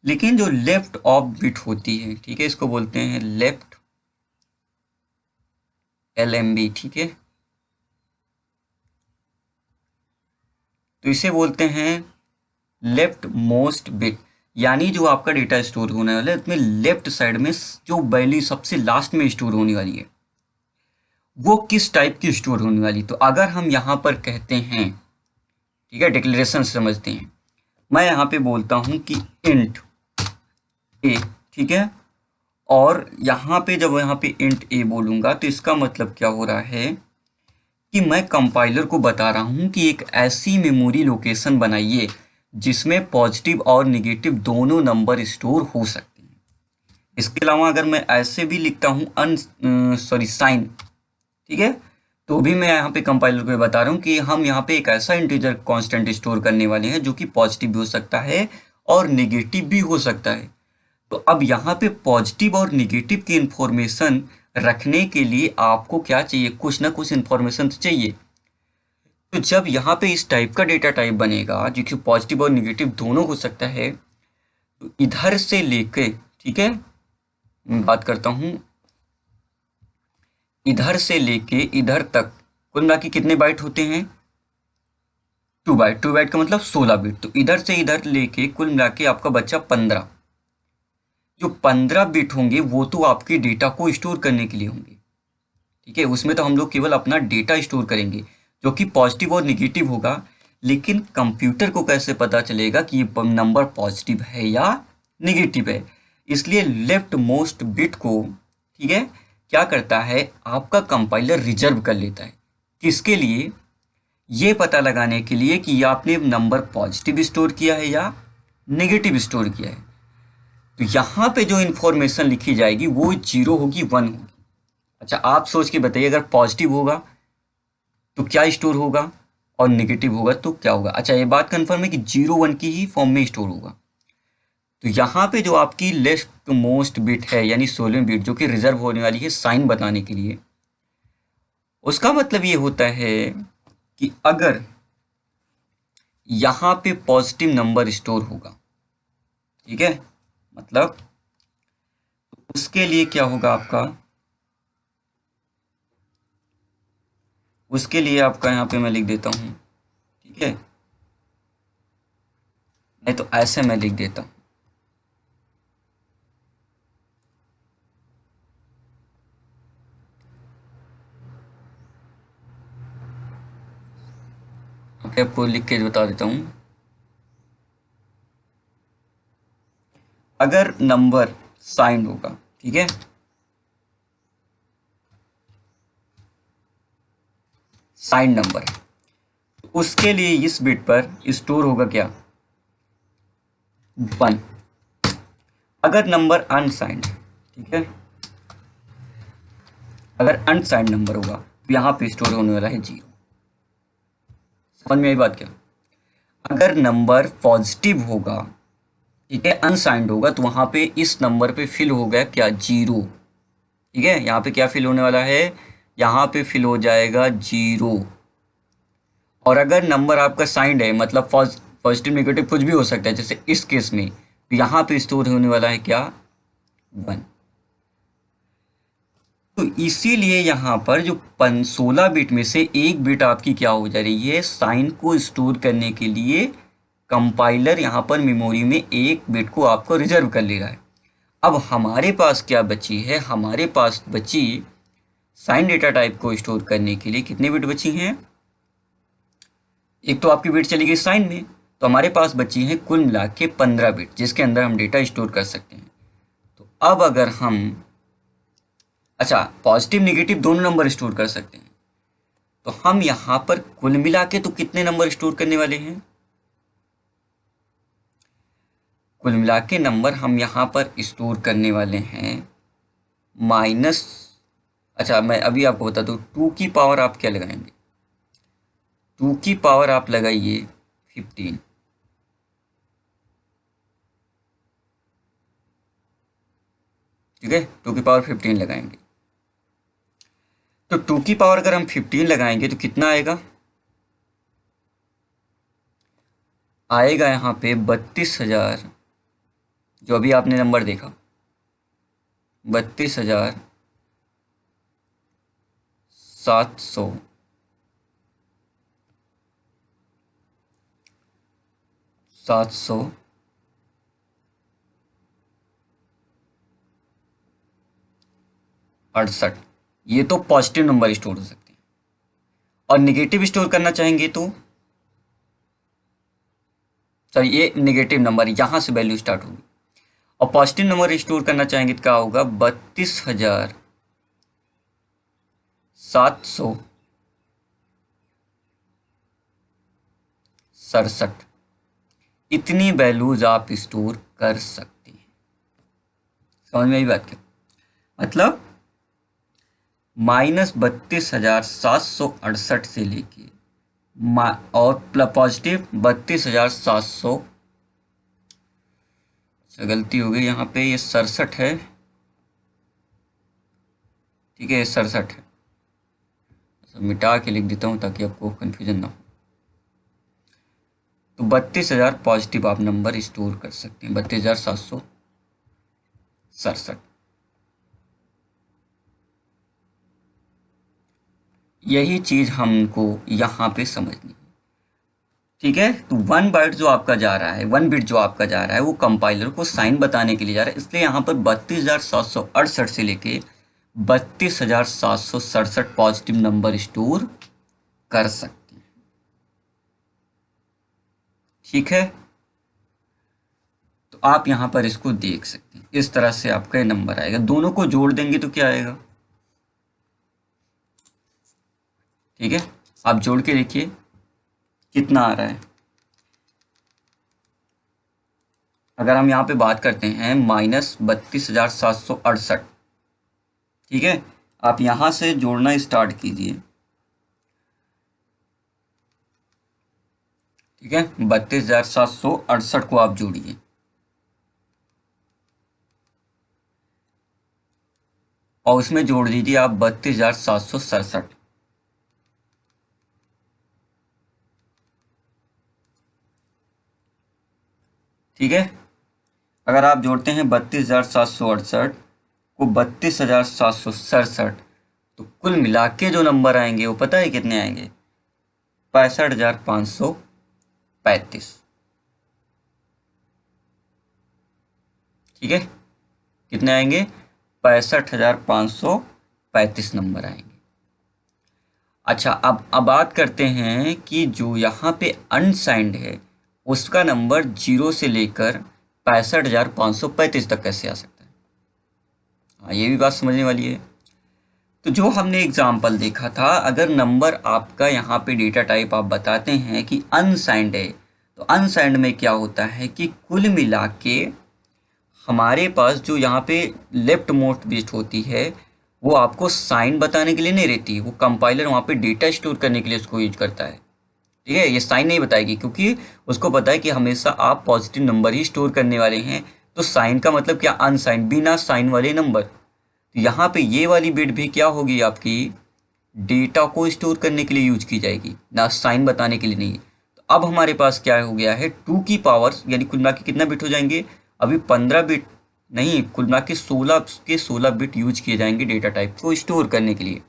लेकिन जो लेफ्ट ऑफ बिट होती है, ठीक है, इसको बोलते हैं लेफ्ट LMB। ठीक है, तो इसे बोलते हैं लेफ्ट मोस्ट बिट, यानी जो आपका डेटा स्टोर होने वाला है उसमें लेफ्ट साइड में जो वैल्यू सबसे लास्ट में स्टोर होने वाली है वो किस टाइप की स्टोर होने वाली। तो अगर हम यहाँ पर कहते हैं, ठीक है, डिक्लेरेशन समझते हैं, मैं यहाँ पे बोलता हूँ कि इंट ए, ठीक है, और यहाँ पे जब यहाँ पे इंट ए बोलूँगा तो इसका मतलब क्या हो रहा है कि मैं कंपाइलर को बता रहा हूँ कि एक ऐसी मेमोरी लोकेशन बनाइए जिसमें पॉजिटिव और निगेटिव दोनों नंबर स्टोर हो सकते हैं। इसके अलावा अगर मैं ऐसे भी लिखता हूँ साइन, ठीक है, तो भी मैं यहाँ पे कंपाइलर को बता रहा हूँ कि हम यहाँ पे एक ऐसा इंटीजर कांस्टेंट स्टोर करने वाले हैं जो कि पॉजिटिव भी हो सकता है और निगेटिव भी हो सकता है। तो अब यहाँ पे पॉजिटिव और निगेटिव की इंफॉर्मेशन रखने के लिए आपको क्या चाहिए, कुछ ना कुछ इंफॉर्मेशन तो चाहिए। तो जब यहाँ पे इस टाइप का डेटा टाइप बनेगा जो कि पॉजिटिव और निगेटिव दोनों हो सकता है, तो इधर से लेके, ठीक है, मैं बात करता हूँ, इधर से लेके इधर तक कुल मिला के कितने बाइट होते हैं, 2 बाइट। 2 बाइट का मतलब 16 बिट। तो इधर से इधर लेके कुल मिला के आपका बच्चा 15। जो 15 बिट होंगे वो तो आपके डेटा को स्टोर करने के लिए होंगे, ठीक है, उसमें तो हम लोग केवल अपना डेटा स्टोर करेंगे जो कि पॉजिटिव और निगेटिव होगा। लेकिन कंप्यूटर को कैसे पता चलेगा कि ये नंबर पॉजिटिव है या निगेटिव है, इसलिए लेफ्ट मोस्ट बिट को, ठीक है, क्या करता है, आपका कंपाइलर रिजर्व कर लेता है। किसके लिए, ये पता लगाने के लिए कि आपने नंबर पॉजिटिव स्टोर किया है या नेगेटिव स्टोर किया है। तो यहाँ पे जो इन्फॉर्मेशन लिखी जाएगी वो 0 होगी, 1 होगी। अच्छा आप सोच के बताइए, अगर पॉजिटिव होगा तो क्या स्टोर होगा और नेगेटिव होगा तो क्या होगा। अच्छा ये बात कंफर्म है कि 0 1 की ही फॉर्म में स्टोर होगा। तो यहाँ पे जो आपकी लेफ्ट मोस्ट बिट है यानी 16 बिट जो कि रिजर्व होने वाली है साइन बताने के लिए, उसका मतलब ये होता है कि अगर यहाँ पे पॉजिटिव नंबर स्टोर होगा, ठीक है, मतलब उसके लिए क्या होगा आपका, उसके लिए आपका यहाँ पे मैं लिख देता हूँ, ठीक है, नहीं तो ऐसे मैं लिख देता हूँ, आपको लिख के बता देता हूँ। अगर नंबर साइन होगा, ठीक है, साइन नंबर है, तो उसके लिए इस बिट पर स्टोर होगा क्या, 1। अगर नंबर अनसाइंड, ठीक है, अगर अनसाइंड नंबर होगा तो यहाँ पे स्टोर होने वाला है 0। समझ में आई बात क्या। अगर नंबर पॉजिटिव होगा, ठीक है, अनसाइंड होगा, तो वहां पे इस नंबर पे फिल हो गया क्या, 0। ठीक है, यहाँ पे क्या फिल होने वाला है, यहाँ पे फिल हो जाएगा 0। और अगर नंबर आपका साइंड है, मतलब पॉजिटिव नेगेटिव कुछ भी हो सकता है, जैसे इस केस में, तो यहाँ पे स्टोर होने वाला है क्या, 1। तो इसीलिए यहाँ पर जो 16 बिट में से एक बिट आपकी क्या हो जा रही है, साइन को स्टोर करने के लिए कंपाइलर यहाँ पर मेमोरी में एक बिट को आपको रिजर्व कर ले रहा है। अब हमारे पास क्या बची है, हमारे पास बची साइन डेटा टाइप को स्टोर करने के लिए कितने बिट बची हैं, एक तो आपकी बिट चली गई साइन में, तो हमारे पास बची हैं कुल मिला के 15 बिट जिसके अंदर हम डेटा स्टोर कर सकते हैं। तो अब अगर हम, अच्छा पॉजिटिव नेगेटिव दोनों नंबर स्टोर कर सकते हैं, तो हम यहाँ पर कुल मिला के तो कितने नंबर स्टोर करने वाले हैं, कुल मिला के नंबर हम यहाँ पर स्टोर करने वाले हैं माइनस, अच्छा मैं अभी आपको बता दूँ, 2 की पावर आप क्या लगाएंगे, 2 की पावर आप लगाइए 15, ठीक है, 2 की पावर 15 लगाएंगे। तो 2 की पावर अगर हम 15 लगाएंगे तो कितना आएगा, आएगा यहाँ पे 32,000, जो अभी आपने नंबर देखा 32,700 768। ये तो पॉजिटिव नंबर स्टोर हो सकते हैं, और निगेटिव स्टोर करना चाहेंगे तो सॉरी, ये निगेटिव नंबर यहाँ से वैल्यू स्टार्ट होगी, और पॉजिटिव नंबर स्टोर करना चाहेंगे तो क्या होगा, 32,767, इतनी वैल्यूज आप स्टोर कर सकते हैं। समझ में आई बात क्या, मतलब -32,768 से लेके और पॉजिटिव 32,700, गलती हो गई यहाँ पे, ये 67 है, ठीक है, ये 67 है, मिटा के लिख देता हूँ ताकि आपको कन्फ्यूजन ना हो। तो 32,000 पॉजिटिव आप नंबर स्टोर कर सकते हैं, 32,767। यही चीज हमको यहाँ पे समझनी है, ठीक है। तो 1 बाइट जो आपका जा रहा है, 1 बिट जो आपका जा रहा है, वो कंपाइलर को साइन बताने के लिए जा रहा है, इसलिए यहाँ पर 32,768 से लेके 32,767 पॉजिटिव नंबर स्टोर कर सकते हैं, ठीक है। तो आप यहाँ पर इसको देख सकते हैं, इस तरह से आपका ये नंबर आएगा, दोनों को जोड़ देंगे तो क्या आएगा, ठीक है, आप जोड़ के देखिए कितना आ रहा है। अगर हम यहाँ पे बात करते हैं -32,768, ठीक है, आप यहाँ से जोड़ना स्टार्ट कीजिए, ठीक है, 32,768 को आप जोड़िए, और उसमें जोड़ दीजिए आप 32,767, ठीक है। अगर आप जोड़ते हैं 32,768 को 32,767, तो कुल मिला के जो नंबर आएंगे वो पता है कितने आएंगे, 65,535, ठीक है, कितने आएंगे, 65,535 नंबर आएंगे। अच्छा, अब बात करते हैं कि जो यहाँ पे अनसाइंड है उसका नंबर 0 से लेकर 65,535 तक कैसे आ सकता है। हाँ, ये भी बात समझने वाली है। तो जो हमने एग्जाम्पल देखा था, अगर नंबर आपका यहाँ पे डेटा टाइप आप बताते हैं कि अनसाइंड है, तो अनसाइंड में क्या होता है कि कुल मिला के हमारे पास जो यहाँ पे लेफ्ट मोस्ट बिट होती है वो आपको साइन बताने के लिए नहीं रहती, वो कंपाइलर वहाँ पे डेटा स्टोर करने के लिए उसको यूज करता है, ठीक है। ये साइन नहीं बताएगी क्योंकि उसको पता है कि हमेशा आप पॉजिटिव नंबर ही स्टोर करने वाले हैं। तो साइन का मतलब क्या, अनसाइन, बिना साइन वाले नंबर। तो यहाँ पे ये वाली बिट भी क्या होगी, आपकी डेटा को स्टोर करने के लिए यूज की जाएगी, ना साइन बताने के लिए नहीं। तो अब हमारे पास क्या हो गया है, 2 की पावर यानी कुल मिला के कितना बिट हो जाएंगे, अभी 15 बिट नहीं, कुल मिला के 16 बिट यूज किए जाएंगे डेटा टाइप को स्टोर करने के लिए।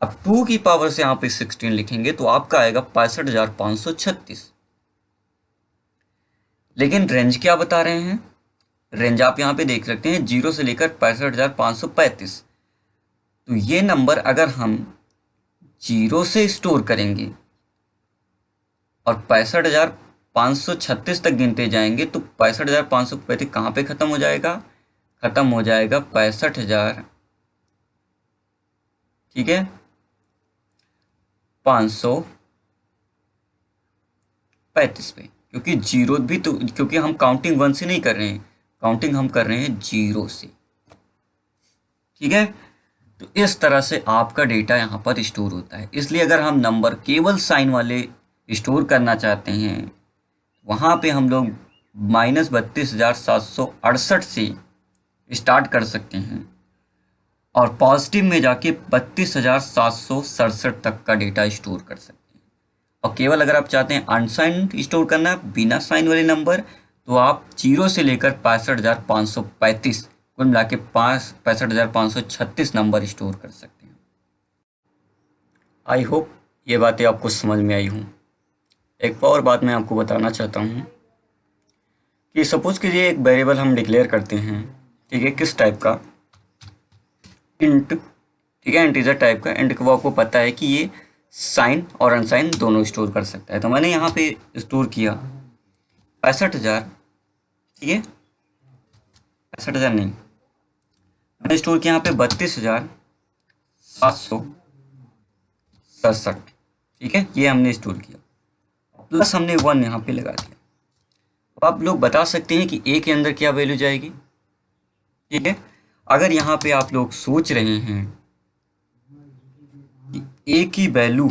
अब 2 की पावर से यहाँ पे 16 लिखेंगे तो आपका आएगा 65,536। लेकिन रेंज क्या बता रहे हैं, रेंज आप यहाँ पे देख सकते हैं 0 से लेकर 65,535। तो ये नंबर अगर हम 0 से स्टोर करेंगे और 65,536 तक गिनते जाएंगे तो 65,535 कहाँ पे ख़त्म हो जाएगा, ख़त्म हो जाएगा 65,000, ठीक है, 535 पे, क्योंकि जीरो भी तो, क्योंकि हम काउंटिंग 1 से नहीं कर रहे हैं, काउंटिंग हम कर रहे हैं 0 से, ठीक है। तो इस तरह से आपका डेटा यहाँ पर स्टोर होता है। इसलिए अगर हम नंबर केवल साइन वाले स्टोर करना चाहते हैं, वहाँ पे हम लोग -32,768 से स्टार्ट कर सकते हैं और पॉजिटिव में जाके 32,767 तक का डेटा स्टोर कर सकते हैं। और केवल अगर आप चाहते हैं अनसाइन स्टोर करना बिना साइन वाले नंबर, तो आप 0 से लेकर 65,535 कुल मिला के 65,536 नंबर स्टोर कर सकते हैं। आई होप ये बातें आपको समझ में आई हूँ। एक और बात मैं आपको बताना चाहता हूँ कि सपोज कीजिए एक वेरिएबल हम डिक्लेयर करते हैं, ठीक है, किस टाइप का, इंट, ठीक है, इंटीजर टाइप का। इंट को आपको पता है कि ये साइन और अनसाइन दोनों स्टोर कर सकता है। तो मैंने यहाँ पे स्टोर किया 65,000, ठीक है, 65,000 नहीं, मैंने स्टोर किया यहाँ पे 32,767, ठीक है, ये हमने स्टोर किया, प्लस हमने 1 यहाँ पे लगा दिया। अब आप लोग बता सकते हैं कि ए के अंदर क्या वैल्यू जाएगी, ठीक है। अगर यहाँ पे आप लोग सोच रहे हैं कि ए की वैल्यू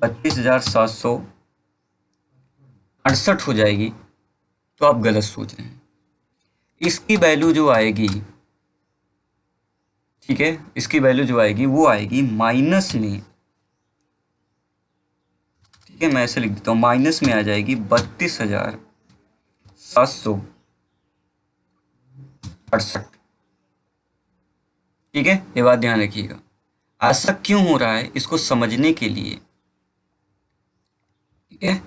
32,768 हो जाएगी, तो आप गलत सोच रहे हैं। इसकी वैल्यू जो आएगी, ठीक है, इसकी वैल्यू जो आएगी वो आएगी माइनस में, ठीक है, मैं ऐसे लिख देता हूँ, माइनस में आ जाएगी 32,768, ठीक है। ये बात ध्यान रखिएगा। ऐसा क्यों हो रहा है, इसको समझने के लिए, ठीक है,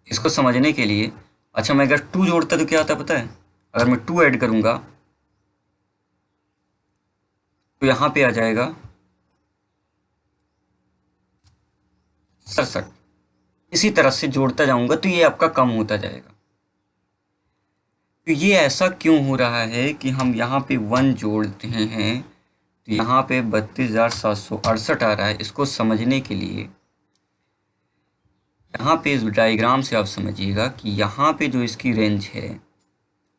इसको समझने के लिए, अच्छा मैं अगर 2 जोड़ता तो क्या आता पता है, अगर मैं 2 ऐड करूंगा तो यहाँ पे आ जाएगा 67। इसी तरह से जोड़ता जाऊंगा तो ये आपका कम होता जाएगा। तो ये ऐसा क्यों हो रहा है कि हम यहाँ पे 1 जोड़ते हैं तो यहाँ पे 32,768 आ रहा है। इसको समझने के लिए यहाँ पे इस डायग्राम से आप समझिएगा कि यहाँ पे जो इसकी रेंज है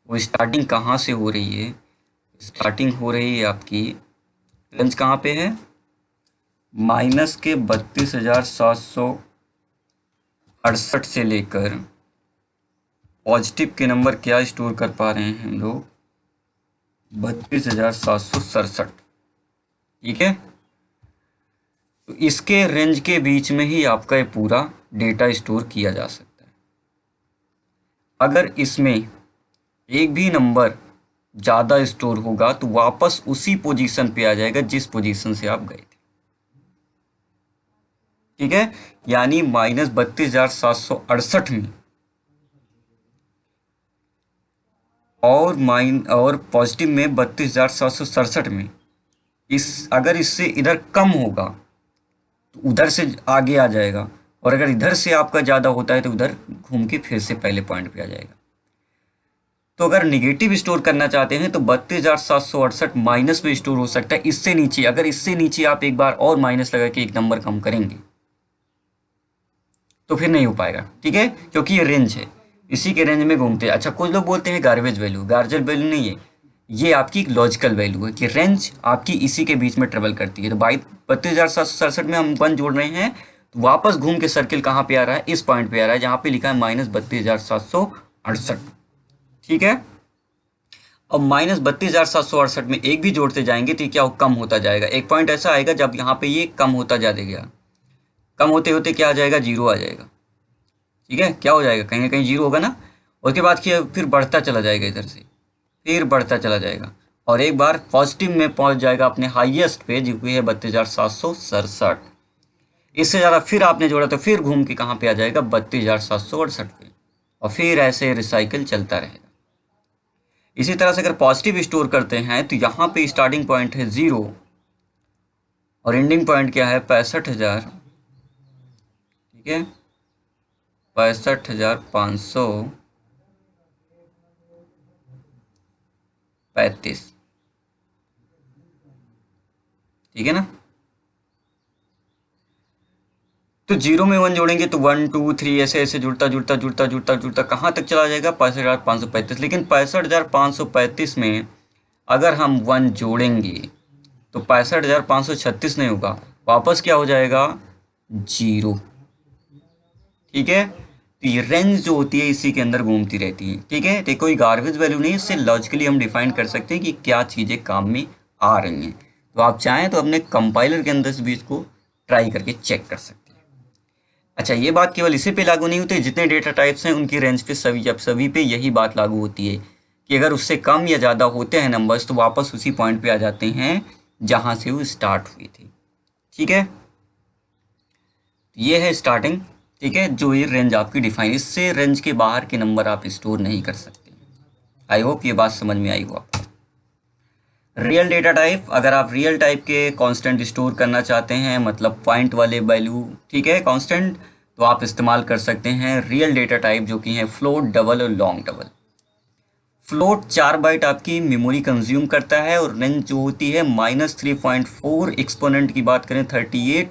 वो स्टार्टिंग कहाँ से हो रही है, स्टार्टिंग हो रही है आपकी, रेंज कहाँ पे है, माइनस के 32,768 से लेकर पॉजिटिव के नंबर क्या स्टोर कर पा रहे हैं हम लोग, 32,767, ठीक है। तो इसके रेंज के बीच में ही आपका ये पूरा डेटा स्टोर किया जा सकता है। अगर इसमें एक भी नंबर ज़्यादा स्टोर होगा तो वापस उसी पोजीशन पे आ जाएगा जिस पोजीशन से आप गए थे, ठीक है। यानी -32,768 में और पॉजिटिव में 32,767 में, अगर इससे इधर कम होगा तो उधर से आगे आ जाएगा, और अगर इधर से आपका ज़्यादा होता है तो उधर घूम के फिर से पहले पॉइंट पे आ जाएगा। तो अगर निगेटिव स्टोर करना चाहते हैं तो 32,768 माइनस में स्टोर हो सकता है। इससे नीचे, अगर इससे नीचे आप एक बार और माइनस लगा के एक नंबर कम करेंगे तो फिर नहीं हो पाएगा, ठीक है, क्योंकि ये रेंज है, इसी के रेंज में घूमते हैं। अच्छा, कुछ लोग बोलते हैं गार्बेज वैल्यू, गार्बेज वैल्यू नहीं है, ये आपकी एक लॉजिकल वैल्यू है कि रेंज आपकी इसी के बीच में ट्रेवल करती है। तो 32,767 में हम 1 जोड़ रहे हैं तो वापस घूम के सर्किल कहाँ पे आ रहा है, इस पॉइंट पे आ रहा है जहाँ पे लिखा है -32,768, ठीक है। और -32,768 में एक भी जोड़ते जाएंगे तो क्या कम होता जाएगा। एक पॉइंट ऐसा आएगा जब यहाँ पे ये कम होता जा देगा, कम होते होते क्या आ जाएगा, जीरो आ जाएगा। ठीक है, क्या हो जाएगा, कहीं ना कहीं जीरो होगा ना। उसके बाद फिर बढ़ता चला जाएगा, इधर से फिर बढ़ता चला जाएगा और एक बार पॉजिटिव में पहुंच जाएगा अपने हाईएस्ट पे, जो कि है 32,767। इससे ज़्यादा फिर आपने जोड़ा तो फिर घूम के कहाँ पे आ जाएगा, 32,768 पे, और फिर ऐसे रिसाइकिल चलता रहेगा। इसी तरह से अगर पॉजिटिव स्टोर करते हैं तो यहाँ पे स्टार्टिंग पॉइंट है 0 और एंडिंग पॉइंट क्या है, 65,000। ठीक है, 65,535। ठीक है ना। तो 0 में 1 जोड़ेंगे तो 1 2 3 ऐसे ऐसे जुड़ता जुड़ता जुड़ता जुड़ता जुड़ता कहाँ तक चला जाएगा, 65,535। लेकिन 65,535 में अगर हम 1 जोड़ेंगे तो 65,536 नहीं होगा, वापस क्या हो जाएगा, 0। ठीक है, तो ये रेंज जो होती है इसी के अंदर घूमती रहती है। ठीक है, तो कोई गार्बेज वैल्यू नहीं, इससे लॉजिकली हम डिफाइन कर सकते हैं कि क्या चीज़ें काम में आ रही हैं। तो आप चाहें तो अपने कंपाइलर के अंदर भी इसको ट्राई करके चेक कर सकते हैं। अच्छा, ये बात केवल इसी पे लागू नहीं होती, जितने डेटा टाइप्स हैं उनकी रेंज पे सभी पे यही बात लागू होती है कि अगर उससे कम या ज़्यादा होते हैं नंबर्स तो वापस उसी पॉइंट पे आ जाते हैं जहाँ से वो स्टार्ट हुए थे। ठीक है, ये है स्टार्टिंग। ठीक है, जो ये रेंज आपकी डिफाइन, इससे रेंज के बाहर के नंबर आप स्टोर नहीं कर सकते। आई होप ये बात समझ में आई हो आपको। रियल डेटा टाइप, अगर आप रियल टाइप के कांस्टेंट स्टोर करना चाहते हैं, मतलब पॉइंट वाले वैल्यू, ठीक है, कांस्टेंट, तो आप इस्तेमाल कर सकते हैं रियल डेटा टाइप, जो कि है फ्लोट, डबल और लॉन्ग डबल। फ्लोट 4 बाइट आपकी मेमोरी कंज्यूम करता है और रेंज जो होती है -3.4, एक्सपोनेंट की बात करें 38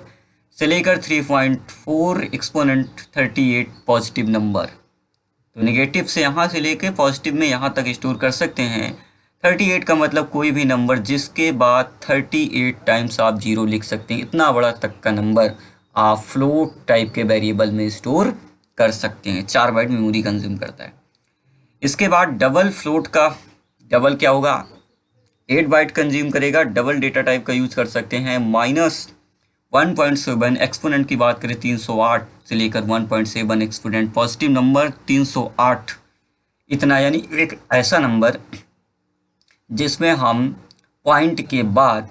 से लेकर 3.4 एक्सपोनेंट 38 पॉजिटिव नंबर। तो नेगेटिव से यहाँ से लेकर पॉजिटिव में यहाँ तक स्टोर कर सकते हैं। 38 का मतलब कोई भी नंबर जिसके बाद 38 टाइम्स आप 0 लिख सकते हैं, इतना बड़ा तक का नंबर आप फ्लोट टाइप के वेरिएबल में स्टोर कर सकते हैं। 4 बाइट मेमोरी कंज्यूम करता है। इसके बाद डबल फ्लोट का, डबल क्या होगा, 8 बाइट कंज्यूम करेगा। डबल डेटा टाइप का यूज कर सकते हैं। -1.7 एक्सपोनेंट की बात करें 308 से लेकर 1.7 एक्सपोनेंट पॉजिटिव नंबर 308, इतना, यानी एक ऐसा नंबर जिसमें हम पॉइंट के बाद,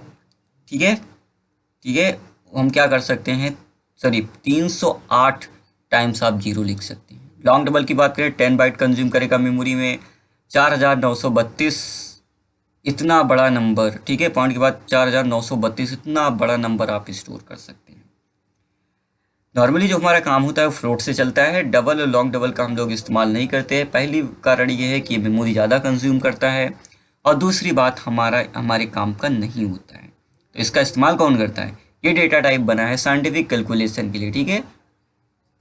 ठीक है, ठीक है, हम क्या कर सकते हैं, सॉरी 308 टाइम्स आप 0 लिख सकते हैं। लॉन्ग डबल की बात करें 10 बाइट कंज्यूम करेगा मेमोरी में, 4,932, इतना बड़ा नंबर। ठीक है, पॉइंट के बाद 4,932, इतना बड़ा नंबर आप स्टोर कर सकते हैं। नॉर्मली जो हमारा काम होता है वो फ्लोट से चलता है। डबल और लॉन्ग डबल का हम लोग इस्तेमाल नहीं करते हैं। पहली कारण ये है कि मेमोरी ज़्यादा कंज्यूम करता है और दूसरी बात हमारे काम का नहीं होता है। तो इसका इस्तेमाल कौन करता है, ये डेटा टाइप बना है साइंटिफिक कैलकुलेशन के लिए। ठीक है,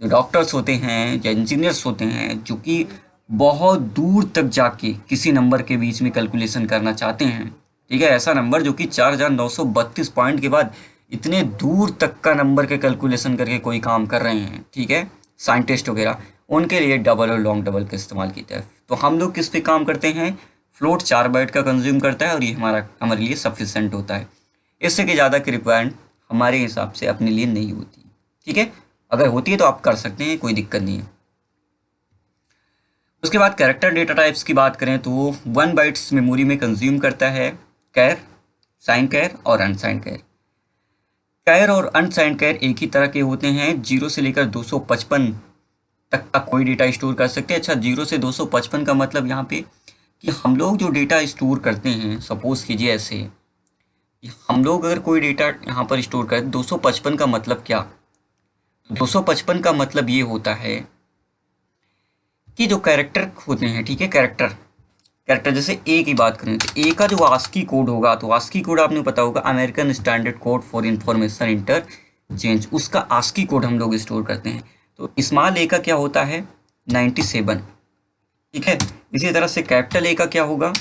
जो डॉक्टर्स होते हैं या इंजीनियर्स होते हैं जो कि बहुत दूर तक जाके किसी नंबर के बीच में कैलकुलेशन करना चाहते हैं, ठीक है, ऐसा नंबर जो कि 4,932 पॉइंट के बाद इतने दूर तक का नंबर के कैलकुलेशन करके कोई काम कर रहे हैं, ठीक है, साइंटिस्ट वगैरह, उनके लिए डबल और लॉन्ग डबल का इस्तेमाल किया है। तो हम लोग किस पे काम करते हैं, फ्लोट 4 बाइट का कंज्यूम करता है और ये हमारे लिए सफिशेंट होता है। इससे कि ज़्यादा की रिक्वायरमेंट हमारे हिसाब से अपने लिए नहीं होती। ठीक है, अगर होती है तो आप कर सकते हैं, कोई दिक्कत नहीं है। उसके बाद कैरेक्टर डेटा टाइप्स की बात करें तो वो 1 बाइट्स मेमोरी में कंज्यूम करता है। कैर, साइन कैर और अनसाइन कैर। कैर और अनसाइन कैर एक ही तरह के होते हैं। 0 से लेकर 255 तक का कोई डेटा स्टोर कर सकते हैं। अच्छा, 0 से 255 का मतलब यहाँ पे कि हम लोग जो डेटा स्टोर करते हैं, सपोज कीजिए ऐसे कि हम लोग अगर कोई डेटा यहाँ पर स्टोर करें, 255 का मतलब क्या, 255 का मतलब ये होता है कि जो कैरेक्टर होते हैं, ठीक है, कैरेक्टर जैसे ए की बात करें तो ए का जो आस्की कोड होगा, तो आस्की कोड आपने पता होगा, American standard code for information interchange, उसका आस्की कोड हम लोग स्टोर करते हैं। तो स्मॉल ए का क्या होता है, 97। ठीक है, इसी तरह से कैपिटल ए का क्या होगा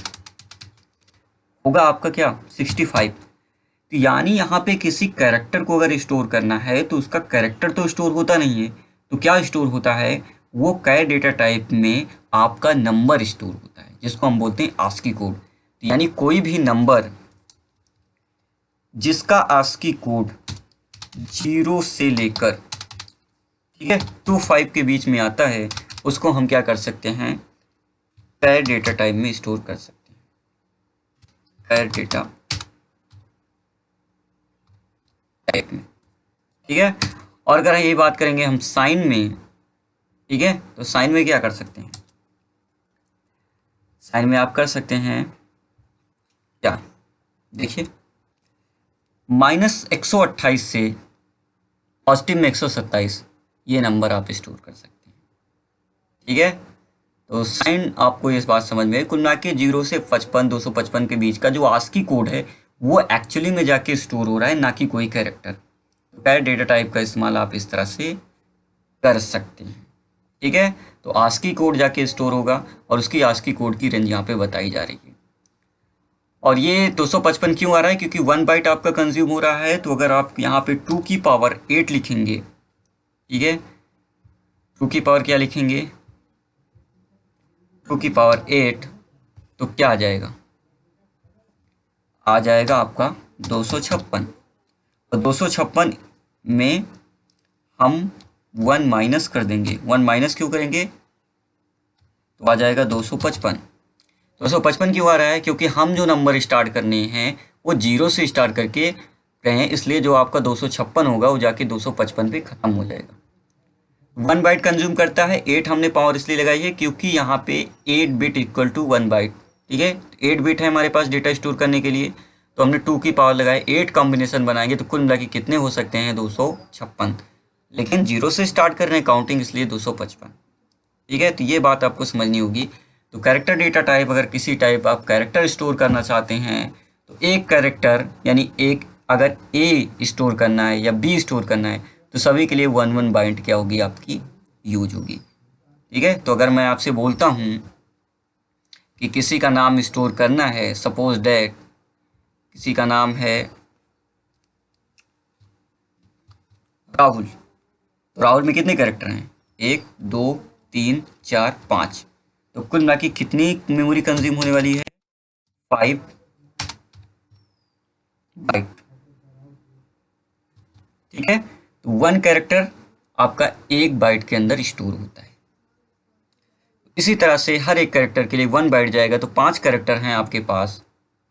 आपका क्या, 65। तो यानी यहाँ पे किसी कैरेक्टर को अगर स्टोर करना है तो उसका कैरेक्टर तो स्टोर होता नहीं है, तो क्या स्टोर होता है, वो कैर डेटा टाइप में आपका नंबर स्टोर होता है, जिसको हम बोलते हैं आस्की कोड। यानी कोई भी नंबर जिसका आस्की कोड 0 से लेकर, ठीक है, 2 5 के बीच में आता है, उसको हम क्या कर सकते हैं, कैर डेटा टाइप में स्टोर कर सकते हैं, कैर डेटा टाइप में, ठीक है। और अगर यही बात करेंगे हम साइन में, ठीक है, तो साइन में क्या कर सकते हैं, साइन में आप कर सकते हैं क्या, देखिए -128 से पॉजिटिव में 127, ये नंबर आप स्टोर कर सकते हैं, ठीक है। तो साइन आपको इस बात समझ में, कुल मिला के 0 से 55 255 के बीच का जो आस्की कोड है वो एक्चुअली में जाके स्टोर हो रहा है, ना कि कोई कैरेक्टर। तो कैर डेटा टाइप का इस्तेमाल आप इस तरह से कर सकते हैं, ठीक है। तो आस्की कोड जाके स्टोर होगा और उसकी आस्की कोड की रेंज यहाँ पे बताई जा रही है। और ये 255 क्यों आ रहा है, क्योंकि 1 बाइट आपका कंज्यूम हो रहा है। तो अगर आप यहाँ पे 2 की पावर 8 लिखेंगे, ठीक है, 2 की पावर क्या लिखेंगे, 2 की पावर 8, तो क्या आ जाएगा, आ जाएगा आपका 256। और 256 में हम 1 माइनस कर देंगे, 1 माइनस क्यों करेंगे, तो आ जाएगा 255। 255 क्यों आ रहा है, क्योंकि हम जो नंबर स्टार्ट करने हैं वो 0 से स्टार्ट करके रहे हैं, इसलिए जो आपका 256 होगा वो जाके 255 पे ख़त्म हो जाएगा। 1 बाइट कंज्यूम करता है, 8 हमने पावर इसलिए लगाई है क्योंकि यहाँ पे 8 बिट इक्वल टू 1 बाइट, ठीक है। 8 बिट है हमारे पास डेटा स्टोर करने के लिए, तो हमने 2 की पावर लगाए, 8 कॉम्बिनेशन बनाएंगे तो कुल मिला के कितने हो सकते हैं, 256, लेकिन 0 से स्टार्ट कर रहे हैं काउंटिंग, इसलिए 255, ठीक है। तो ये बात आपको समझनी होगी। तो कैरेक्टर डेटा टाइप, अगर किसी टाइप आप कैरेक्टर स्टोर करना चाहते हैं तो एक कैरेक्टर यानी एक, अगर ए स्टोर करना है या बी स्टोर करना है तो सभी के लिए 1 बाइट क्या होगी आपकी यूज होगी, ठीक है। तो अगर मैं आपसे बोलता हूँ कि किसी का नाम स्टोर करना है, सपोज डैट किसी का नाम है राहुल, तो राहुल में कितने कैरेक्टर हैं, 1 2 3 4 5, तो कुल मिला के कितनी मेमोरी कंज्यूम होने वाली है, 5 बाइट, ठीक है। तो 1 कैरेक्टर आपका 1 बाइट के अंदर स्टोर होता है। इसी तरह से हर एक कैरेक्टर के लिए 1 बाइट जाएगा, तो 5 कैरेक्टर हैं आपके पास,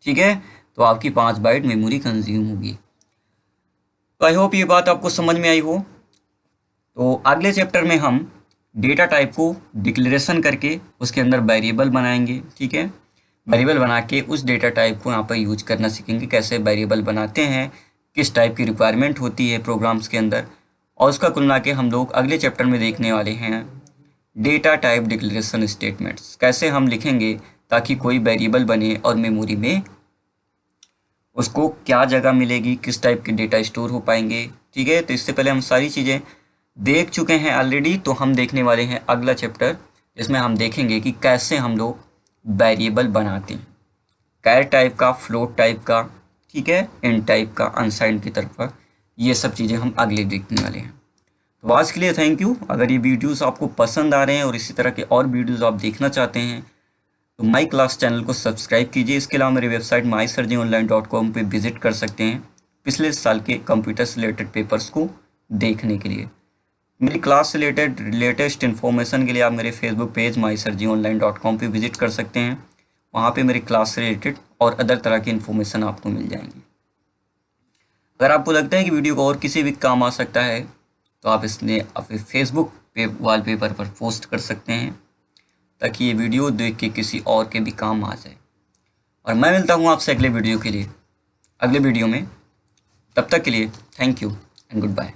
ठीक है, तो आपकी 5 बाइट मेमोरी कंज्यूम होगी। तो आई होप ये बात आपको समझ में आई हो। तो अगले चैप्टर में हम डेटा टाइप को डिक्लेरेशन करके उसके अंदर वेरिएबल बनाएंगे, ठीक है। वेरिएबल बना के उस डेटा टाइप को यहाँ पर यूज करना सीखेंगे, कैसे वेरिएबल बनाते हैं, किस टाइप की रिक्वायरमेंट होती है प्रोग्राम्स के अंदर, और उसका कुल मिला के हम लोग अगले चैप्टर में देखने वाले हैं डेटा टाइप डिक्लेरेशन स्टेटमेंट्स, कैसे हम लिखेंगे ताकि कोई वेरिएबल बने और मेमोरी में उसको क्या जगह मिलेगी, किस टाइप के डेटा स्टोर हो पाएंगे, ठीक है। तो इससे पहले हम सारी चीज़ें देख चुके हैं ऑलरेडी, तो हम देखने वाले हैं अगला चैप्टर जिसमें हम देखेंगे कि कैसे हम लोग वेरिएबल बनाते हैं, कैर टाइप का, फ्लोट टाइप का, ठीक है, इंट टाइप का, अनसाइंड की तरफ का, ये सब चीज़ें हम अगले देखने वाले हैं। तो आज के लिए थैंक यू। अगर ये वीडियोस आपको पसंद आ रहे हैं और इसी तरह के और वीडियोस आप देखना चाहते हैं तो माई क्लास चैनल को सब्सक्राइब कीजिए। इसके अलावा मेरी वेबसाइट mysurgeonline.com पे विजिट कर सकते हैं पिछले साल के कंप्यूटर से रिलेटेड पेपर्स को देखने के लिए। मेरी क्लास से रिलेटेड लेटेस्ट इन्फॉर्मेशन के लिए आप मेरे फेसबुक पेज mysurgeonline.com पे विजिट कर सकते हैं, वहाँ पे मेरी क्लास से रिलेटेड और अदर तरह की इन्फॉर्मेशन आपको मिल जाएंगी। अगर आपको लगता है कि वीडियो को और किसी भी काम आ सकता है तो आप इसने अपने फेसबुक पे वॉलपेपर पर पोस्ट कर सकते हैं ताकि ये वीडियो देख के किसी और के भी काम आ जाए। और मैं मिलता हूँ आपसे अगले वीडियो के लिए, अगले वीडियो में। तब तक के लिए thank you and good bye.